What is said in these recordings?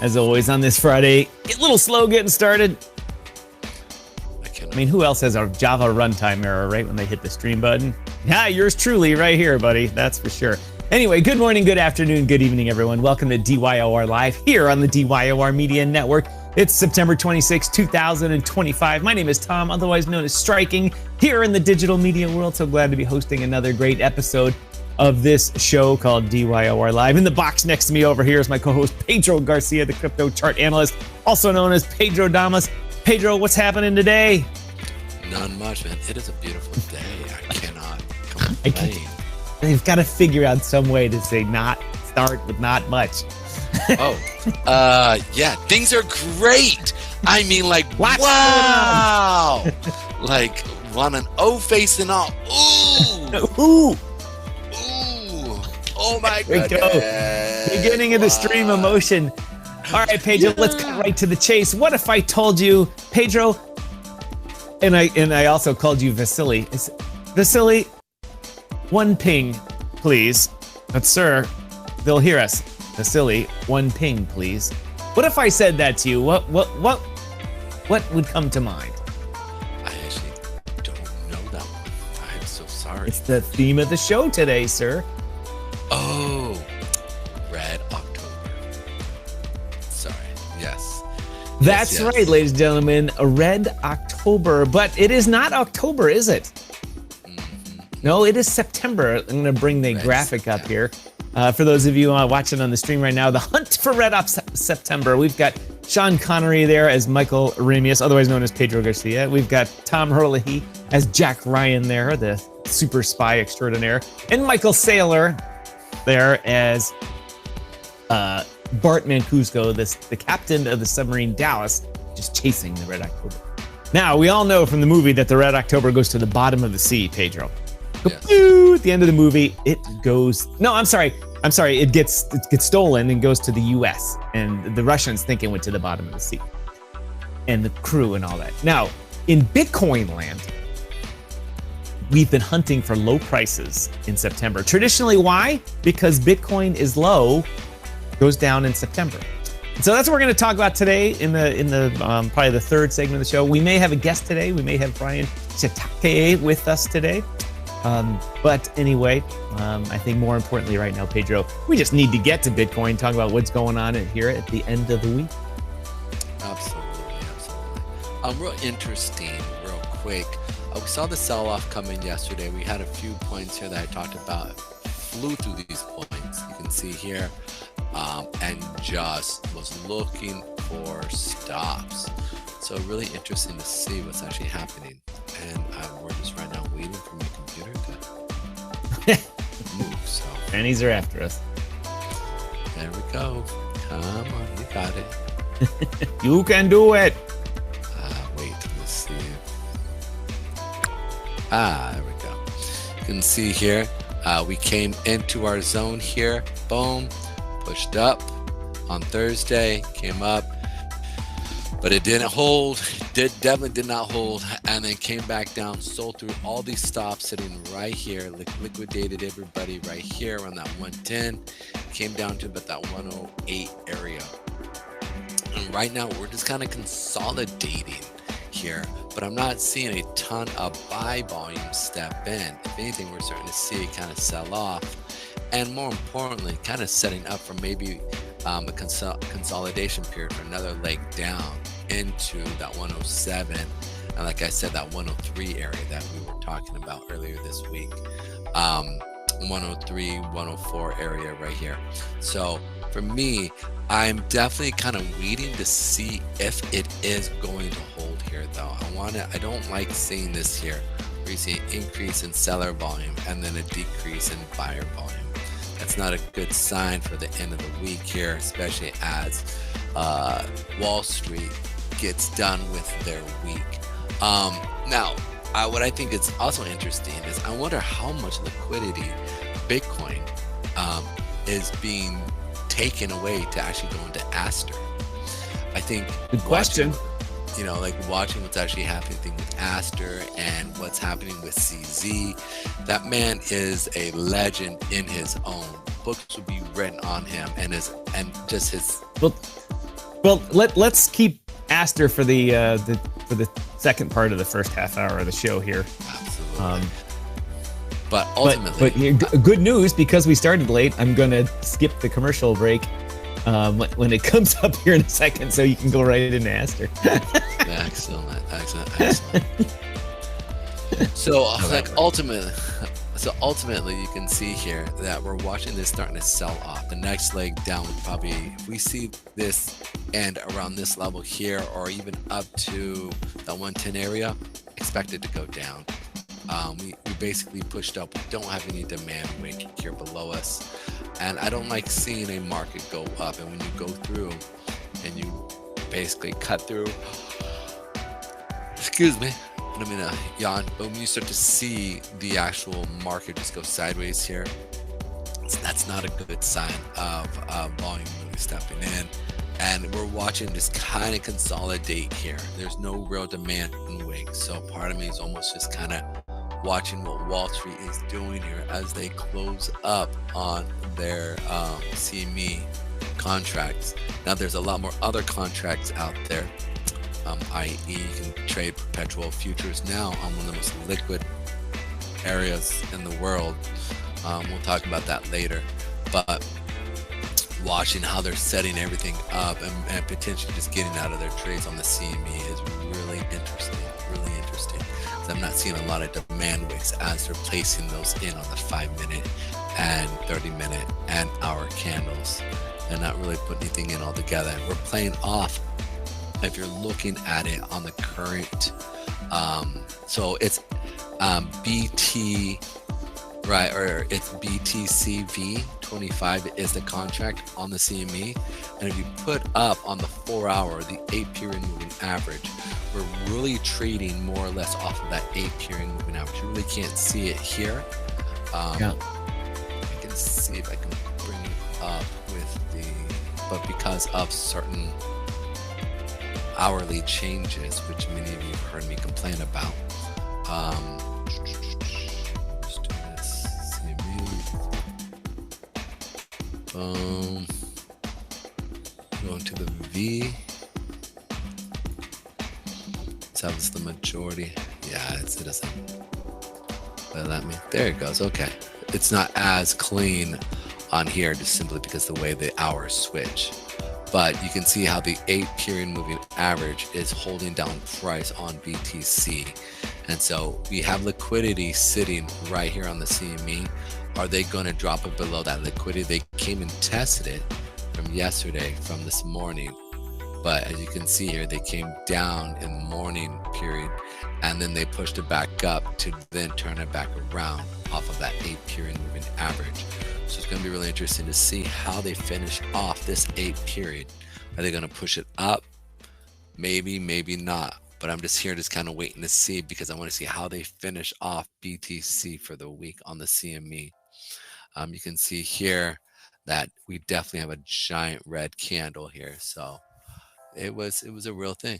As always on this Friday, a little slow getting started. I mean, who else has a Java runtime error right when they hit the stream button? Yeah, yours truly right here, buddy. That's for sure. Anyway, good morning, good afternoon, good evening, everyone. Welcome to DYOR Live here on the DYOR Media Network. It's September 26, 2025. My name is Tom, otherwise known as Striking, here in the digital media world. So glad to be hosting another great episode of this show called DYOR Live. In the box next to me over here is my co-host Pedro Garcia, the crypto chart analyst, also known as Pedro Damas. Pedro, what's happening today? Not much, man. It is a beautiful day. I cannot complain. They've got to figure out some way to say start with not much. Yeah, things are great. I mean, like, wow. Like, want an O face and all. Ooh. Ooh. Oh my goodness. Beginning of the stream of motion. All right, Pedro, let's cut right to the chase. What if I told you, Pedro, and I also called you Vasily. Vasily, one ping, please. But sir, they'll hear us. Vasily, one ping, please. What if I said that to you? What would come to mind? I actually don't know that one. I'm so sorry. It's the theme of the show today, sir. Oh, Red October. Sorry. Yes. That's yes. right, ladies and gentlemen. A Red October, but it is not October, is it? Mm-hmm. No, it is September. I'm going to bring the graphic up here. For those of you watching on the stream right now, the hunt for Red September. We've got Sean Connery there as Marko Ramius, otherwise known as Pedro Garcia. We've got Tom Herlihy as Jack Ryan there, the super spy extraordinaire. And Michael Saylor there as Bart Mancuso, the captain of the submarine Dallas, just chasing the Red October. Now, we all know from the movie that the Red October goes to the bottom of the sea, Pedro. Yes. At the end of the movie, it goes... No, I'm sorry. It gets stolen and goes to the U.S. And the Russians think it went to the bottom of the sea. And the crew and all that. Now, in Bitcoin land, we've been hunting for low prices in September. Traditionally, why? Because Bitcoin is low, goes down in September. So that's what we're going to talk about today in the probably the third segment of the show. We may have a guest today. We may have Ryan Shiitake with us today. But anyway, I think more importantly right now, Pedro, we just need to get to Bitcoin, talk about what's going on here at the end of the week. Absolutely. Real interesting, real quick. We saw the sell-off come in yesterday. We had a few points here that I talked about. Flew through these points. You can see here. And just was looking for stops. So really interesting to see what's actually happening. And we're just right now waiting for my computer to move. So pennies are after us. There we go. Come on, you got it. You can do it. Wait, let's see. There we go. You can see here, we came into our zone here. Boom. Pushed up on Thursday, came up, but it didn't hold. Definitely did not hold, and then came back down, sold through all these stops sitting right here, liquidated everybody right here around that 110, came down to about that 108 area. And right now we're just kind of consolidating here, but I'm not seeing a ton of buy volume step in. If anything, we're starting to see it kind of sell off. And more importantly, kind of setting up for maybe a consolidation period for another leg down into that 107. And like I said, that 103 area that we were talking about earlier this week. 103, 104 area right here. So for me, I'm definitely kind of waiting to see if it is going to hold here though. I don't like seeing this here. We see an increase in seller volume and then a decrease in buyer volume. That's not a good sign for the end of the week here, especially as Wall Street gets done with their week. Now, what I think is also interesting is I wonder how much liquidity Bitcoin is being taken away to actually go into ASTER. I think good question. Watching what's actually happening with ASTER and what's happening with CZ. That man is a legend in his own. Books will be written on him and just his. Well, Well, let's keep ASTER for the second part of the first half hour of the show here. Absolutely. But ultimately, good news, because we started late. I'm gonna skip the commercial break when it comes up here in a second, so you can go right into ASTER. Excellent. So ultimately, you can see here that we're watching this starting to sell off. The next leg down would probably, if we see this end around this level here, or even up to the 110 area, expect it to go down. We basically pushed up. We don't have any demand wing here below us, and I don't like seeing a market go up. And when you go through and you basically cut through, excuse me, I'm gonna yawn, but when you start to see the actual market just go sideways here, that's not a good sign of volume really stepping in. And we're watching this kind of consolidate here. There's no real demand in wing, so part of me is almost just kind of watching what Wall Street is doing here as they close up on their CME contracts. Now there's a lot more other contracts out there, i.e. you can trade perpetual futures now on one of the most liquid areas in the world. We'll talk about that later, but watching how they're setting everything up and potentially just getting out of their trades on the CME is really interesting. I'm not seeing a lot of demand wicks as they're placing those in on the 5-minute and 30-minute and hour candles, and not really putting anything in altogether. We're playing off, if you're looking at it on the current, so it's BT, right, or it's BTCV 25 is the contract on the CME, and if you put up on the 4-hour, the 8-period moving average, we're really trading more or less off of that 8-period moving average. You really can't see it here. I can see if I can bring it up but because of certain hourly changes, which many of you have heard me complain about. Let's do this. CME. Going to the V. That was the majority. Yeah, it doesn't. What does that mean? There it goes. Okay. It's not as clean on here just simply because the way the hours switch. But you can see how the 8-period moving average is holding down price on BTC. And so we have liquidity sitting right here on the CME. Are they going to drop it below that liquidity? They came and tested it from yesterday, from this morning. But as you can see here, they came down in the morning period, and then they pushed it back up to then turn it back around off of that 8-period moving average. So it's going to be really interesting to see how they finish off this 8-period. Are they going to push it up? Maybe, maybe not. But I'm just here just kind of waiting to see, because I want to see how they finish off BTC for the week on the CME. You can see here that we definitely have a giant red candle here. So it was a real thing.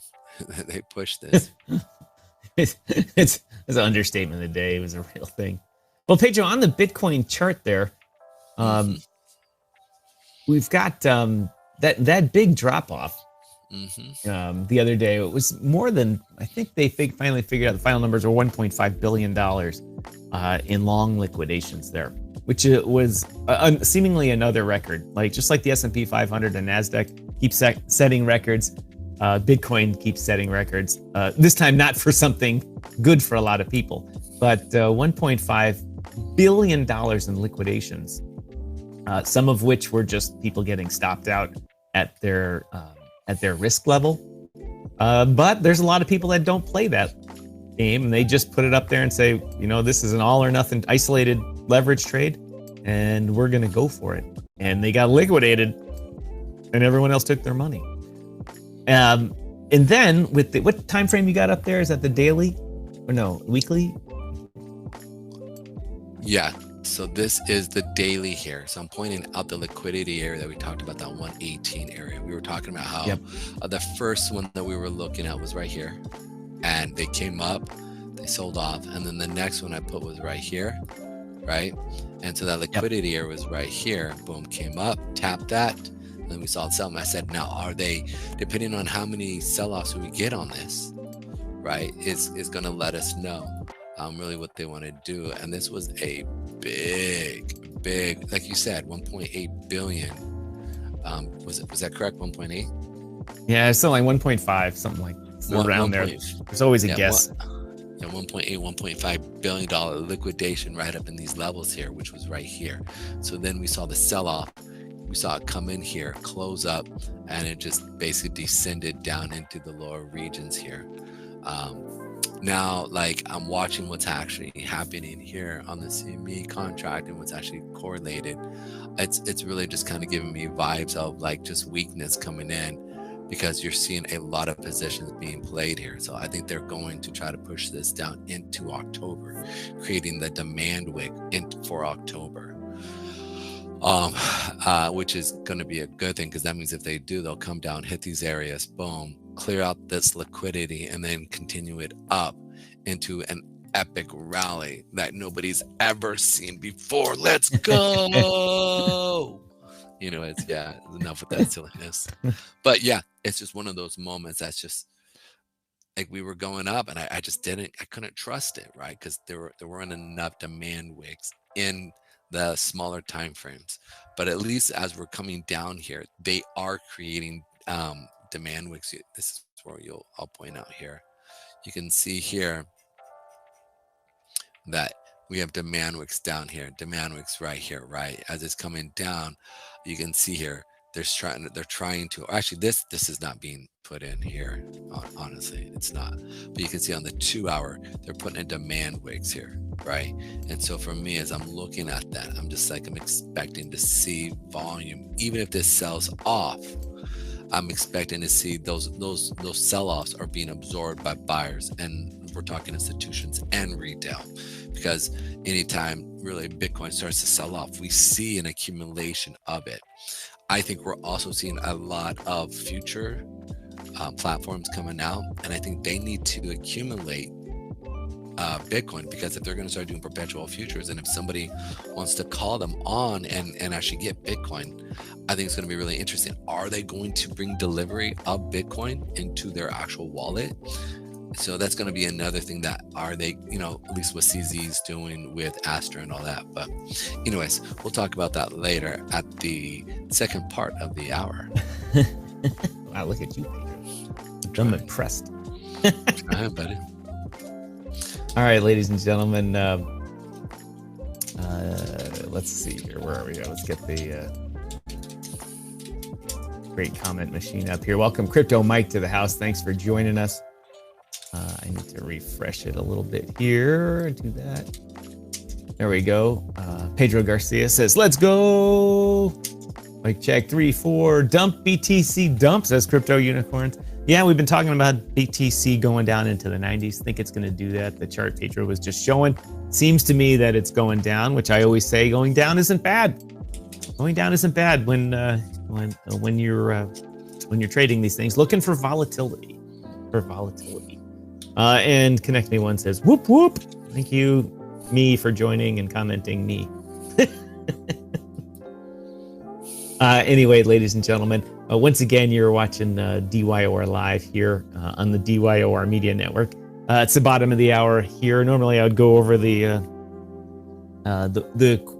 They pushed this. it's an understatement of the day. It was a real thing. Well, Pedro, on the Bitcoin chart there, we've got that big drop off the other day. It was more than, I think they finally figured out the final numbers are $1.5 billion in long liquidations there, which was seemingly another record. Like just like the S&P 500 and NASDAQ keep setting records, Bitcoin keeps setting records. This time not for something good for a lot of people, but $1.5 billion in liquidations, some of which were just people getting stopped out at their risk level. But there's a lot of people that don't play that game, and they just put it up there and say, you know, this is an all or nothing isolated leverage trade, and we're going to go for it. And they got liquidated, and everyone else took their money. And then with what time frame you got up there? Is that the daily or no, weekly? Yeah. So this is the daily here. So I'm pointing out the liquidity area that we talked about, that 118 area. We were talking about how the first one that we were looking at was right here, and they came up, they sold off, and then the next one I put was right here, right? And so that liquidity area was right here. Boom, came up, tapped that, And then we saw the sell. And I said, now, are they, depending on how many sell-offs we get on this, right, is going to let us know really what they want to do. And this was a big, like you said, 1.8 billion. Was that correct? 1.8? Yeah, it's something like 1.5, something like around there. There's always a guess. 1.8, $1.5 billion liquidation right up in these levels here, which was right here. So then we saw the sell-off. We saw it come in here, close up, and it just basically descended down into the lower regions here. Now, like, I'm watching what's actually happening here on the CME contract and what's actually correlated. It's really just kind of giving me vibes of like just weakness coming in, because you're seeing a lot of positions being played here. So I think they're going to try to push this down into October, creating the demand wick for October, which is going to be a good thing, because that means if they do, they'll come down, hit these areas, boom, clear out this liquidity, and then continue it up into an epic rally that nobody's ever seen before. Let's go. It's enough with that silliness. But yeah, it's just one of those moments that's just like we were going up, and I couldn't trust it, right? Because there weren't enough demand wicks in the smaller time frames. But at least as we're coming down here, they are creating demand wicks. This is where I'll point out here. You can see here that we have demand wicks down here, demand wicks right here, right? As it's coming down, you can see here, they're trying to, actually this is not being put in here. Honestly, it's not. But you can see on the 2 hour, they're putting in demand wicks here, right? And so for me, as I'm looking at that, I'm expecting to see volume. Even if this sells off, I'm expecting to see those sell-offs are being absorbed by buyers, and we're talking institutions and retail, because anytime really Bitcoin starts to sell off, we see an accumulation of it. I think we're also seeing a lot of future platforms coming out, and I think they need to accumulate Bitcoin, because if they're going to start doing perpetual futures, and if somebody wants to call them on and actually get Bitcoin, I think it's going to be really interesting. Are they going to bring delivery of Bitcoin into their actual wallet? So that's going to be another thing. That are they, at least what CZ's doing with ASTER and all that. But anyways, we'll talk about that later at the second part of the hour. Wow, look at you, Pedro. I'm impressed. Trying, buddy. All right, ladies and gentlemen, let's see here. Where are we? Let's get the great comment machine up here. Welcome, Crypto Mike, to the house. Thanks for joining us. I need to refresh it a little bit here. Do that. There we go. Pedro Garcia says, let's go. Mike check 3, 4. Dump BTC dump, says Crypto Unicorns. Yeah, we've been talking about BTC going down into the 90s. I think it's going to do that. The chart Pedro was just showing seems to me that it's going down, which I always say going down isn't bad. Going down isn't bad when you're trading these things, looking for volatility. And Connect Me One says, whoop, whoop. Thank you, me, for joining and commenting me. Anyway, ladies and gentlemen, once again, you're watching DYOR Live here on the DYOR Media Network. It's the bottom of the hour here. Normally, I would go over the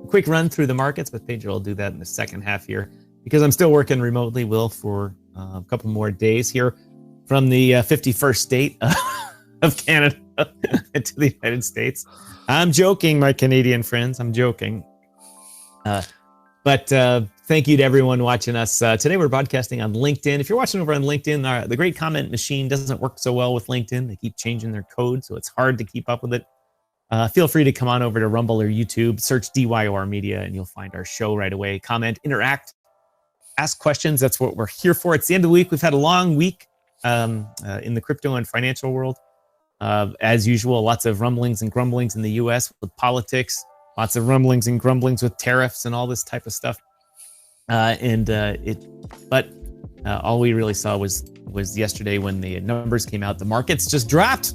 quick run through the markets, but Pedro will do that in the second half here, because I'm still working remotely, for a couple more days here from the 51st state of Canada to the United States. I'm joking, my Canadian friends. I'm joking. But thank you to everyone watching us. Today we're broadcasting on LinkedIn. If you're watching over on LinkedIn, the great comment machine doesn't work so well with LinkedIn. They keep changing their code, so it's hard to keep up with it. Feel free to come on over to Rumble or YouTube, search DYOR Media, and you'll find our show right away. Comment, interact, ask questions. That's what we're here for. It's the end of the week. We've had a long week in the crypto and financial world. As usual, lots of rumblings and grumblings in the U.S. with politics. Lots of rumblings and grumblings with tariffs and all this type of stuff. But all we really saw was yesterday when the numbers came out. The markets just dropped.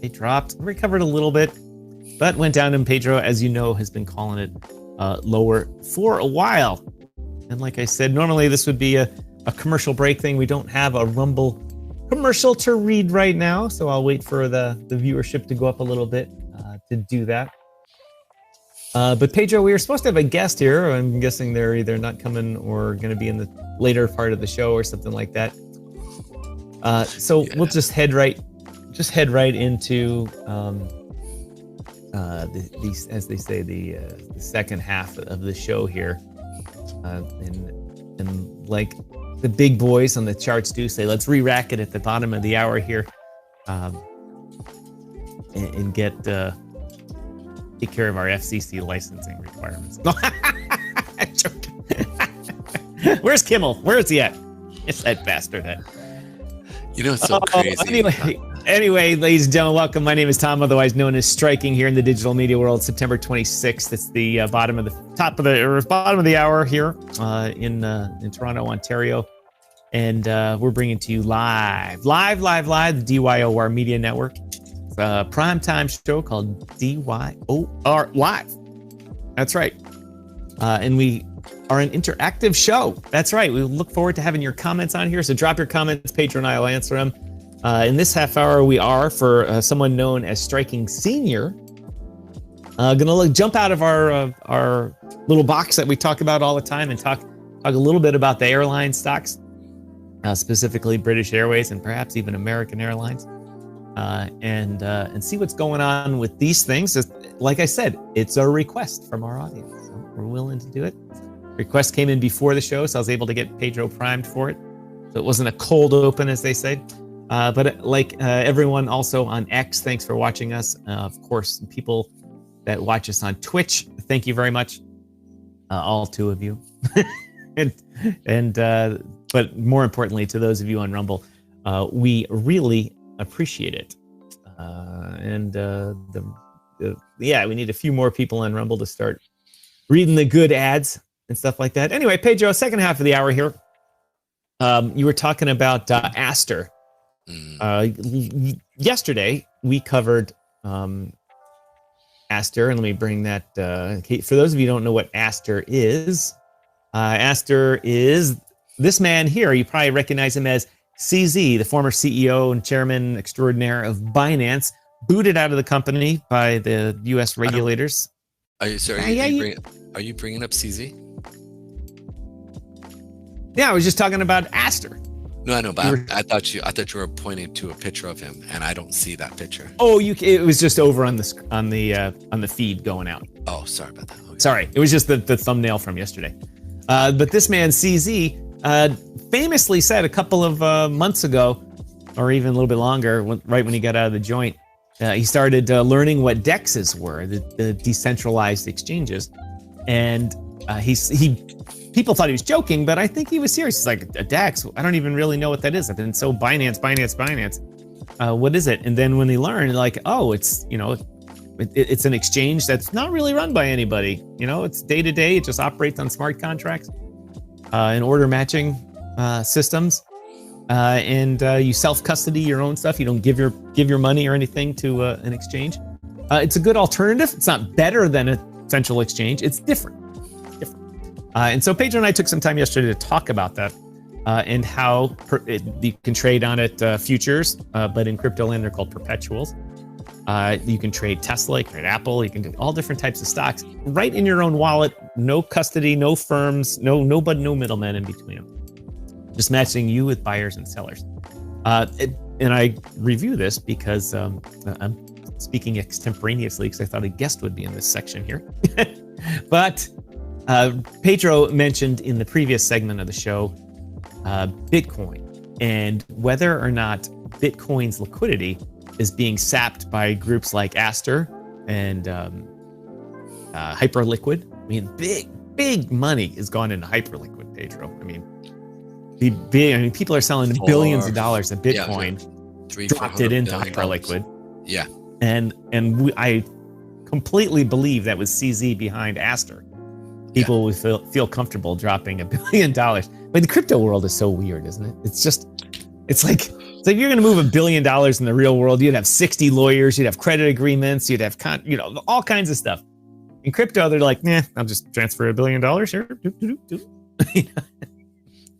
They dropped, recovered a little bit, but went down. And Pedro, as you know, has been calling it lower for a while. And like I said, normally this would be a commercial break thing. We don't have a Rumble commercial to read right now, so I'll wait for the viewership to go up a little bit to do that. But Pedro, we were supposed to have a guest here. I'm guessing they're either not coming or going to be in the later part of the show or something like that. We'll just head right into the as they say, the second half of the show here, and like the big boys on the charts do say, let's re-rack it at the bottom of the hour here, and get take care of our FCC licensing requirements. I'm joking. Where's Kimmel? Where is he at? It's that bastard. It's so crazy. Anyway, ladies and gentlemen, welcome. My name is Tom, otherwise known as Striking, here in the digital media world. September 26th. It's the bottom of the hour here in Toronto, Ontario, and we're bringing to you live the DYOR Media Network, a primetime show called DYOR Live. That's right, and we are an interactive show. That's right. We look forward to having your comments on here. So drop your comments. Pedro and I will answer them. In this half hour, we are, for someone known as Striking Senior, gonna jump out of our little box that we talk about all the time and talk a little bit about the airline stocks, specifically British Airways and perhaps even American Airlines, and see what's going on with these things. Like I said, it's a request from our audience, so we're willing to do it. Request came in before the show, so I was able to get Pedro primed for it. So it wasn't a cold open, as they say. But like everyone also on X, thanks for watching us. Of course, people that watch us on Twitch, thank you very much, all two of you. But more importantly, to those of you on Rumble, we really appreciate it. We need a few more people on Rumble to start reading the good ads and stuff like that. Anyway, Pedro, second half of the hour here. You were talking about ASTER. Yesterday we covered ASTER, and let me bring that. For those of you who don't know what ASTER is this man here. You probably recognize him as CZ, the former CEO and chairman extraordinaire of Binance, booted out of the company by the U.S. regulators. Are you bringing up CZ? Yeah, I was just talking about ASTER. No, I know, but I thought you were pointing to a picture of him, and I don't see that picture. Oh, it was just over on the feed going out. Oh, sorry about that. Okay. Sorry, it was just the thumbnail from yesterday. But this man CZ famously said a couple of months ago, or even a little bit longer, right when he got out of the joint, he started learning what DEXs were, the decentralized exchanges, and people thought he was joking, but I think he was serious. He's like, a DEX? I don't even really know what that is. I've been so Binance. What is it? And then when he learned, like, oh, it's it's an exchange that's not really run by anybody. It's day to day. It just operates on smart contracts and order matching systems. And you self-custody your own stuff. You don't give your money or anything to an exchange. It's a good alternative. It's not better than a central exchange. It's different. And so Pedro and I took some time yesterday to talk about that and how you can trade on it futures, but in crypto land they're called perpetuals. You can trade Tesla, you can trade Apple, you can do all different types of stocks right in your own wallet. No custody, no firms, nobody, no middlemen in between them. Just matching you with buyers and sellers. And I review this because I'm speaking extemporaneously because I thought a guest would be in this section here. But Pedro mentioned in the previous segment of the show Bitcoin and whether or not Bitcoin's liquidity is being sapped by groups like ASTER and Hyperliquid. I mean, big money has gone into Hyperliquid, Pedro. I mean, people are selling billions of dollars of Bitcoin, dropped it into Hyperliquid. Yeah. And I completely believe that was CZ behind ASTER. People would feel comfortable dropping $1 billion. But the crypto world is so weird, isn't it? It's like if you're going to move $1 billion in the real world, you'd have 60 lawyers, you'd have credit agreements, you'd have all kinds of stuff. In crypto, they're like, nah, I'll just transfer $1 billion here.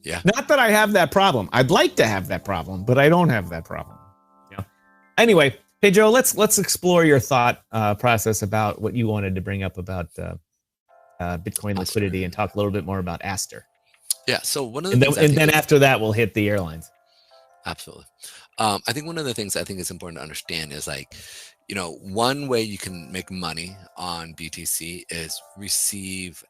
Yeah. Not that I have that problem. I'd like to have that problem, but I don't have that problem. Yeah. Anyway, Pedro, let's explore your thought process about what you wanted to bring up about Bitcoin liquidity and talk a little bit more about ASTER. Yeah. So one of the things, and then after that, we'll hit the airlines. Absolutely. I think one of the things I think is important to understand is like, one way you can make money on BTC is receive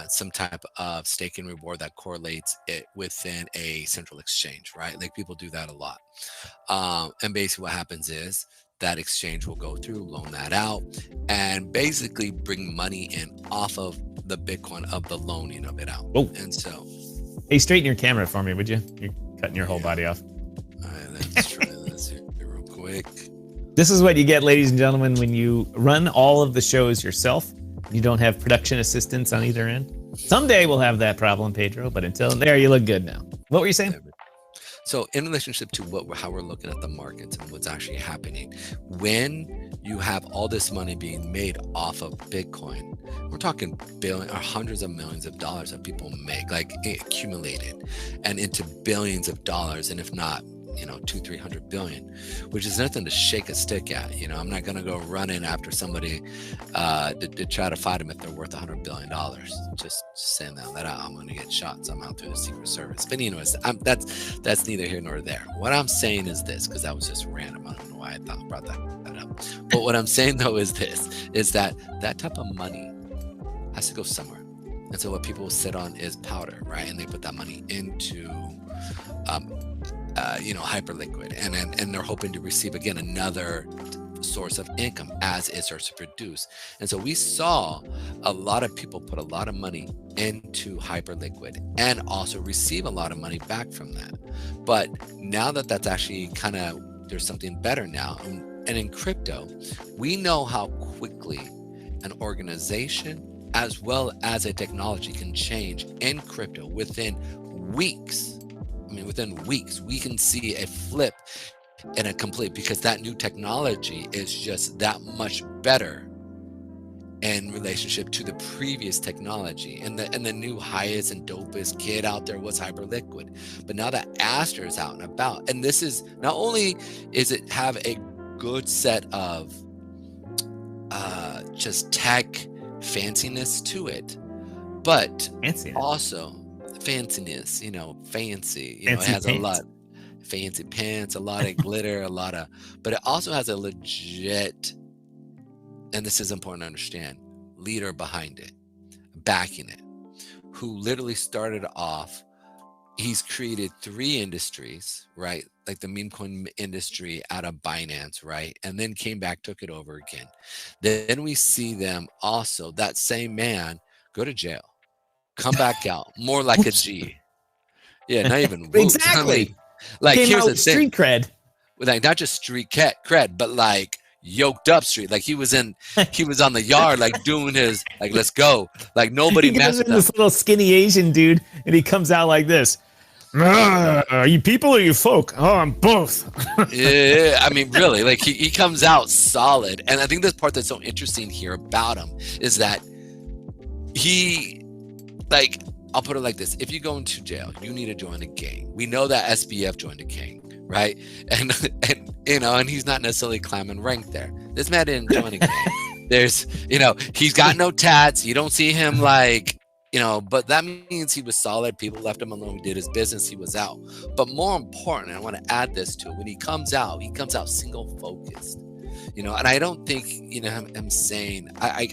some type of stake and reward that correlates it within a central exchange, right? Like people do that a lot. And basically what happens is that exchange will go through, loan that out, and basically bring money in off of the Bitcoin of the loaning of it out. Oh. And so, hey, straighten your camera for me, would you? You're cutting your whole body off. All right, let's try this here real quick. This is what you get, ladies and gentlemen, when you run all of the shows yourself. You don't have production assistants on either end. Someday we'll have that problem, Pedro, but until there, you look good now. What were you saying? So in relationship to how we're looking at the markets and what's actually happening, when you have all this money being made off of Bitcoin, we're talking billions or hundreds of millions of dollars that people make, like accumulated and into billions of dollars. And if not, 200-300 billion, which is nothing to shake a stick at. I'm not going to go running after somebody to try to fight them if they're worth $100 billion. Just saying that out, I'm going to get shot somehow through the Secret Service. But anyways, that's neither here nor there. What I'm saying is this, because that was just random. I don't know why I brought that up. But what I'm saying though is this, is that type of money has to go somewhere. And so what people sit on is powder, right? And they put that money into hyperliquid, and they're hoping to receive again another source of income as it starts to produce. And so we saw a lot of people put a lot of money into hyperliquid and also receive a lot of money back from that. But now that's actually there's something better now. And in crypto, we know how quickly an organization as well as a technology can change in crypto within weeks. Within weeks, we can see a flip and a complete, because that new technology is just that much better in relationship to the previous technology. And the new highest and dopest kid out there was hyperliquid. But now that ASTER is out and about, and this is not only is it have a good set of just tech fanciness to it, but also fanciness, fancy, it has pants. a lot fancy pants, a lot of glitter, but it also has a legit, and this is important to understand, leader behind it, backing it, who literally started off. He's created 3 industries, right? Like the meme coin industry out of Binance, right? And then came back, took it over again. Then we see them also, that same man, go to jail, come back out, more like a G. Yeah, not even whoops. Exactly. Like came here's out the with thing. street cred. Like not just street cred, but like yoked up street. Like he was on the yard, like doing his, like, let's go. Like nobody messed with him. This little skinny Asian dude, and he comes out like this. Are you people or you folk? Oh, I'm both. Yeah, really, like he comes out solid. And I think this part that's so interesting here about him is that he, like, I'll put it like this. If you go into jail, you need to join a gang. We know that SBF joined a gang, right? And he's not necessarily climbing rank there. This man didn't join a gang. There's, he's got no tats. You don't see him like, but that means he was solid. People left him alone. He did his business. He was out. But more important, I want to add this to it. When he comes out single focused, and I don't think, him saying, I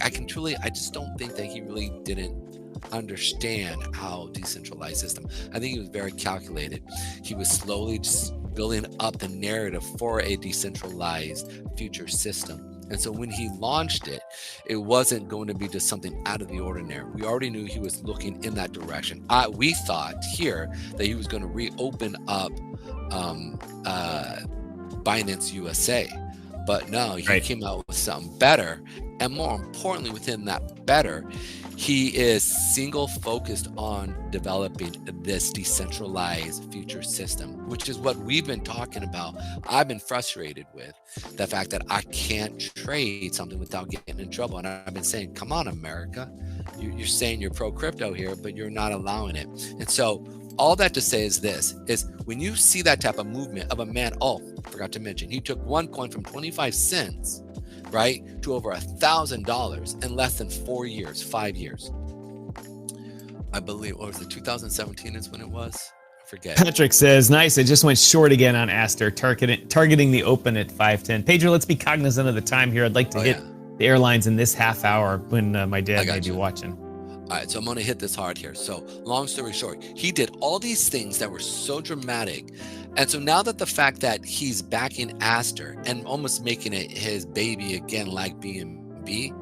just don't think that he really didn't understand how decentralized system. I think he was very calculated. He was slowly just building up the narrative for a decentralized future system. And so when he launched it, it wasn't going to be just something out of the ordinary. We already knew he was looking in that direction. We thought here that he was going to reopen up Binance USA. But no, he came out with something better. And more importantly, within that better, he is single focused on developing this decentralized future system, which is what we've been talking about. I've been frustrated with the fact that I can't trade something without getting in trouble. And I've been saying, come on, America, you're saying you're pro crypto here, but you're not allowing it. And so all that to say is this, is when you see that type of movement of a man, forgot to mention, he took one coin from 25 cents, right, to over $1,000 in less than 4 years, 5 years. I believe, what was it, 2017 is when it was? I forget. Patrick says, nice, I just went short again on ASTER, targeting the open at 510. Pedro, let's be cognizant of the time here. I'd like to hit the airlines in this half hour when my dad may be watching. All right, so I'm going to hit this hard here. So long story short, he did all these things that were so dramatic. And so now that the fact that he's backing ASTER and almost making it his baby again, like BNB,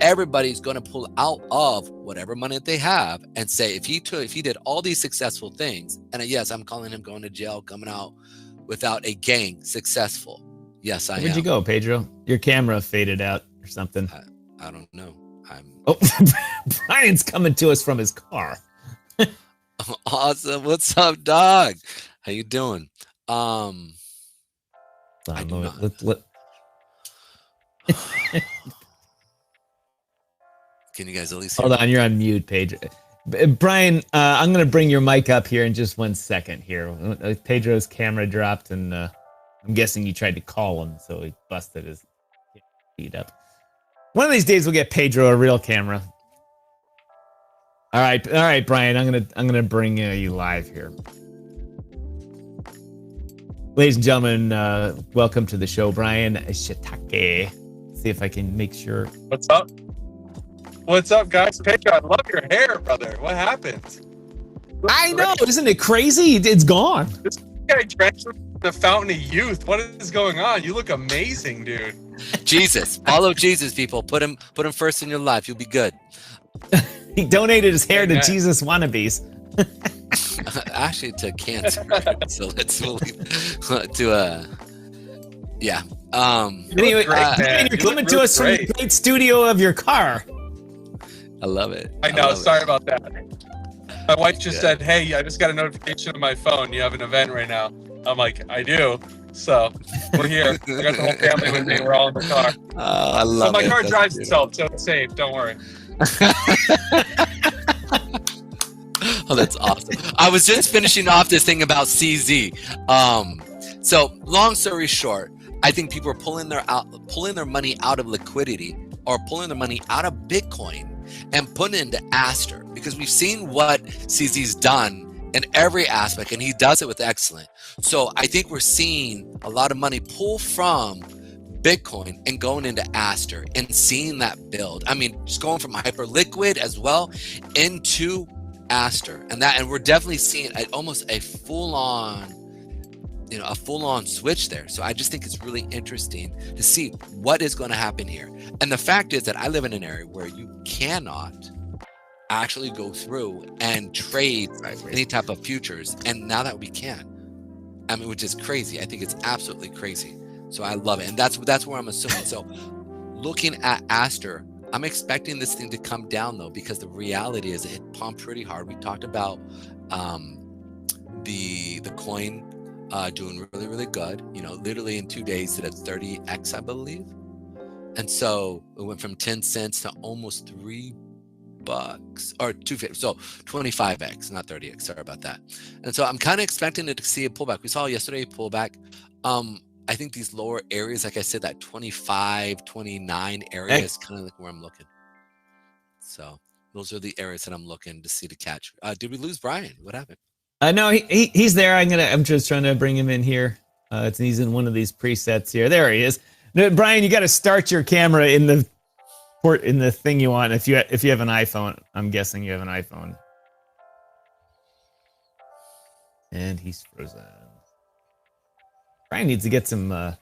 everybody's going to pull out of whatever money that they have and say, if he did all these successful things, and yes, I'm calling him going to jail, coming out without a gang, successful. Yes, I am. Where'd you go, Pedro? Your camera faded out or something. I don't know. Brian's coming to us from his car. Awesome. What's up, dog? How you doing? Can you guys at least hold on? You're on mute, Pedro. Brian, I'm going to bring your mic up here in just 1 second here. Pedro's camera dropped, and I'm guessing you tried to call him, so he busted his feed up. One of these days we'll get Pedro a real camera. All right, Brian. I'm gonna bring you live here. Ladies and gentlemen, welcome to the show, Brian Shiitake. See if I can make sure. What's up? What's up, guys? Pedro, I love your hair, brother. What happened? I know, isn't it crazy? It's gone. This guy drank from the fountain of youth. What is going on? You look amazing, dude. Jesus, follow Jesus, people. Put him first in your life. You'll be good. He donated his hair to Jesus wannabes. Actually, to cancer. Right? So let's move to yeah. Anyway, you're coming to us from the great studio of your car. I love it. I know. Sorry about that. My wife just said, "Hey, I just got a notification on my phone. You have an event right now." I'm like, "I do." So we're here. I got the whole family with me. We're all in the car. I love it. So my car drives itself, so it's safe. Don't worry. Oh, that's awesome. I was just finishing off this thing about CZ. So long story short, I think people are pulling their money out of liquidity or pulling their money out of Bitcoin and putting it into ASTER, because we've seen what CZ's done in every aspect, and he does it with excellence. So I think we're seeing a lot of money pull from Bitcoin and going into ASTER and seeing that build. I mean, just going from Hyperliquid as well into ASTER, and we're definitely seeing almost a full-on switch there. So I just think it's really interesting to see what is going to happen here. And the fact is that I live in an area where you cannot actually go through and trade any type of futures, and now that we can, I mean, which is crazy. I think it's absolutely crazy. So I love it, and that's where I'm assuming. So looking at ASTER, I'm expecting this thing to come down though, because the reality is it pumped pretty hard. We talked about the coin doing really, really good. You know, literally in 2 days it had 30x, I believe, and so it went from 10 cents to almost $3 or 250, so 25x, not 30x. Sorry about that. And so I'm kind of expecting it to see a pullback. We saw yesterday a pullback. I think these lower areas, like I said, that 25, 29 area is kind of like where I'm looking. So those are the areas that I'm looking to see to catch. Did we lose Brian? What happened? No, he's there. I'm just trying to bring him in here. He's in one of these presets here. There he is. No, Brian, you got to start your camera in the thing you want. If you have an iPhone, I'm guessing you have an iPhone. And he's frozen. Brian needs to get the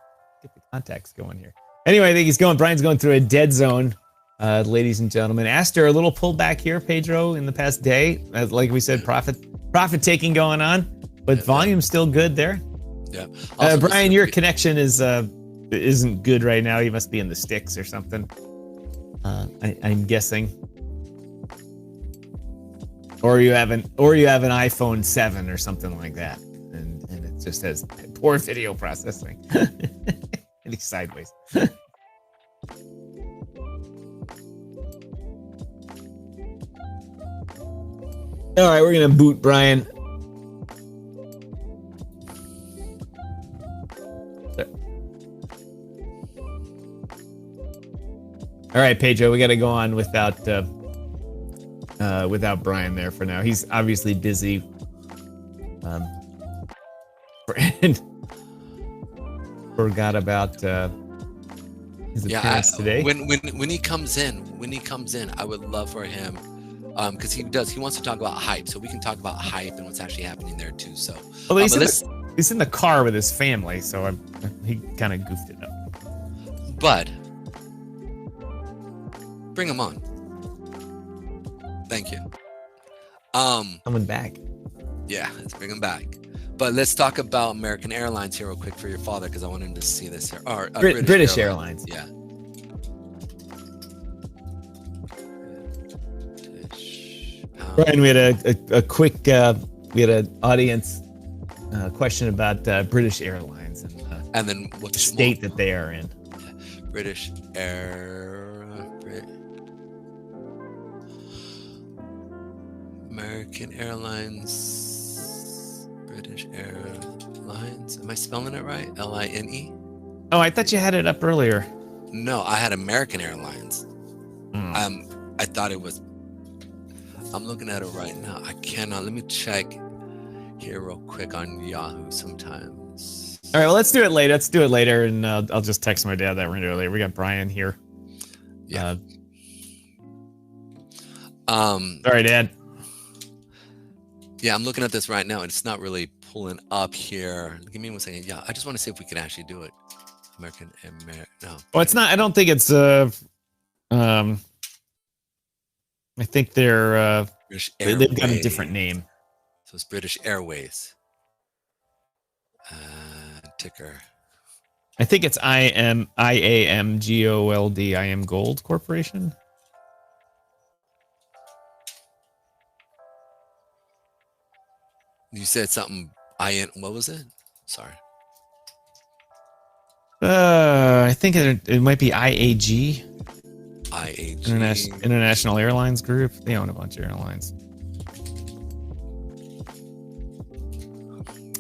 contacts going here. Anyway, I think Brian's going through a dead zone, ladies and gentlemen. ASTER, a little pullback here, Pedro, in the past day. Like we said, profit taking going on, but volume's still good there. Yeah. Brian, your connection is isn't good right now. He must be in the sticks or something. I'm guessing. Or you have an iPhone 7 or something like that, and it just has poor video processing. And he's sideways. All right, we're gonna boot Brian. All right, Pedro, we got to go on without Brian there for now. He's obviously busy. And forgot about his appearance today. When he comes in, I would love for him, because he wants to talk about hype, so we can talk about hype and what's actually happening there too. So, well, he's in the car with his family, so he kind of goofed it up. But bring him on. Thank you. Coming back. Yeah, let's bring him back. But let's talk about American Airlines here real quick for your father, because I want him to see this here. Or British Airlines. Yeah. Brian, we had a quick we had an audience question about British Airlines and then what the state that they are in. British American Airlines. British Airlines. Am I spelling it right? Line? Oh, I thought you had it up earlier. No, I had American Airlines. I thought it was. I'm looking at it right now. I cannot. Let me check here real quick on Yahoo sometimes. All right, well, let's do it later. And I'll just text my dad that we're going to do it later. We got Brian here. Yeah. Sorry, Dad. Yeah, I'm looking at this right now, and it's not really pulling up here. Give me one second. Yeah, I just want to see if we can actually do it. No. Well, it's not. I don't think it's. I think they're. They've got a different name. So it's British Airways. Ticker. I think it's IAM Gold Corporation. You said something. What was it? Sorry. I think it might be IAG. IAG. International Airlines Group. They own a bunch of airlines.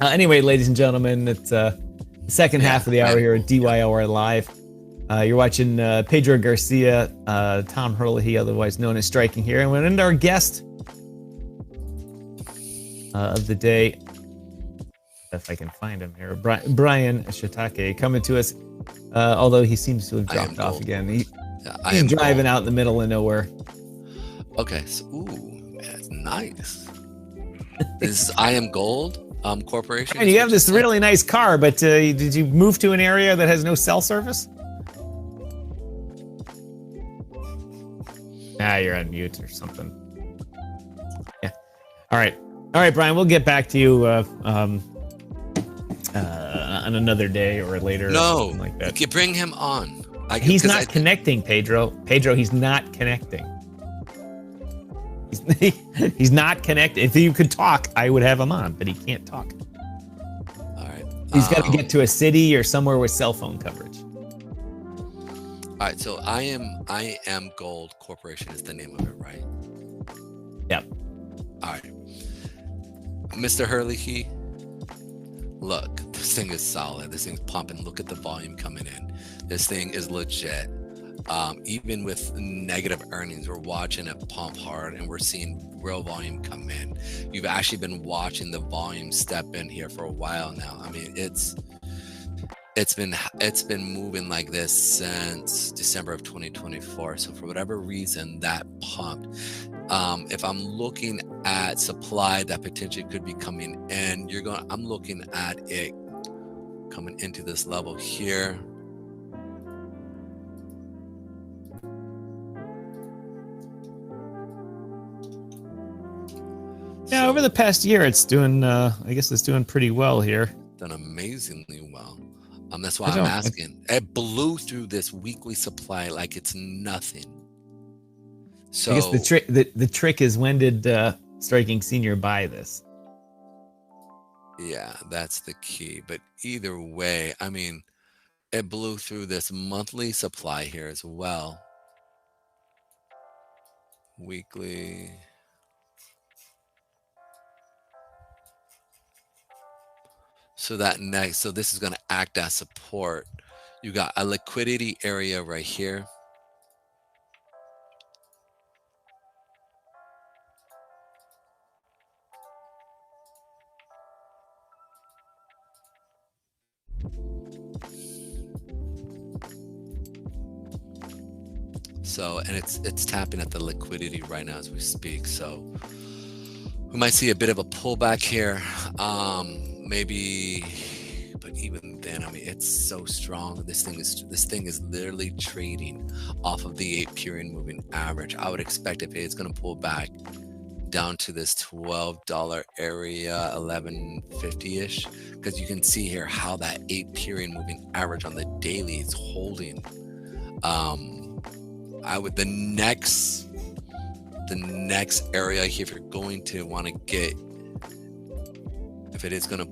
Anyway, ladies and gentlemen, it's the second half of the hour here at DYOR Live. You're watching Pedro Garcia, Tom Herlihy, otherwise known as Striking here. And we're into our guest of the day, if I can find him here, Brian Shiitake, coming to us, although he seems to have dropped off again. He's driving out in the middle of nowhere. Okay, so that's nice. This is I Am Gold Corporation. And you have this really nice car, but did you move to an area that has no cell service? You're on mute or something. Yeah. All right, Brian. We'll get back to you on another day or later. No, or something like that. You bring him on. He's not connecting, Pedro. He's not connecting. He's not connected. If you could talk, I would have him on, but he can't talk. All right. He's got to get to a city or somewhere with cell phone coverage. All right. So I am Gold Corporation is the name of it, right? Yep. All right. Mr. Herlihy, look, this thing is solid. This thing's pumping. Look at the volume coming in. This thing is legit. Even with negative earnings, we're watching it pump hard and we're seeing real volume come in. You've actually been watching the volume step in here for a while now. I mean, it's been moving like this since December of 2024. So for whatever reason, that pumped. If I'm looking at supply that potentially could be coming in, I'm looking at it coming into this level here. Yeah, over the past year, it's doing. I guess it's doing pretty well here. Done amazingly well. That's why I'm asking. It blew through this weekly supply like it's nothing. So I guess the trick is, when did Striking Senior buy this? yeah, that's the key. But either way, I mean, it blew through this monthly supply here as well. Weekly. So this is going to act as support. You got a liquidity area right here. So, and it's tapping at the liquidity right now as we speak. So we might see a bit of a pullback here. Maybe, but even then, I mean, it's so strong. This thing is literally trading off of the 8-period moving average. I would expect if it's going to pull back down to this $12 area, 1150-ish, because you can see here how that 8-period moving average on the daily is holding. The next area here, if you're going to want to get, if it's going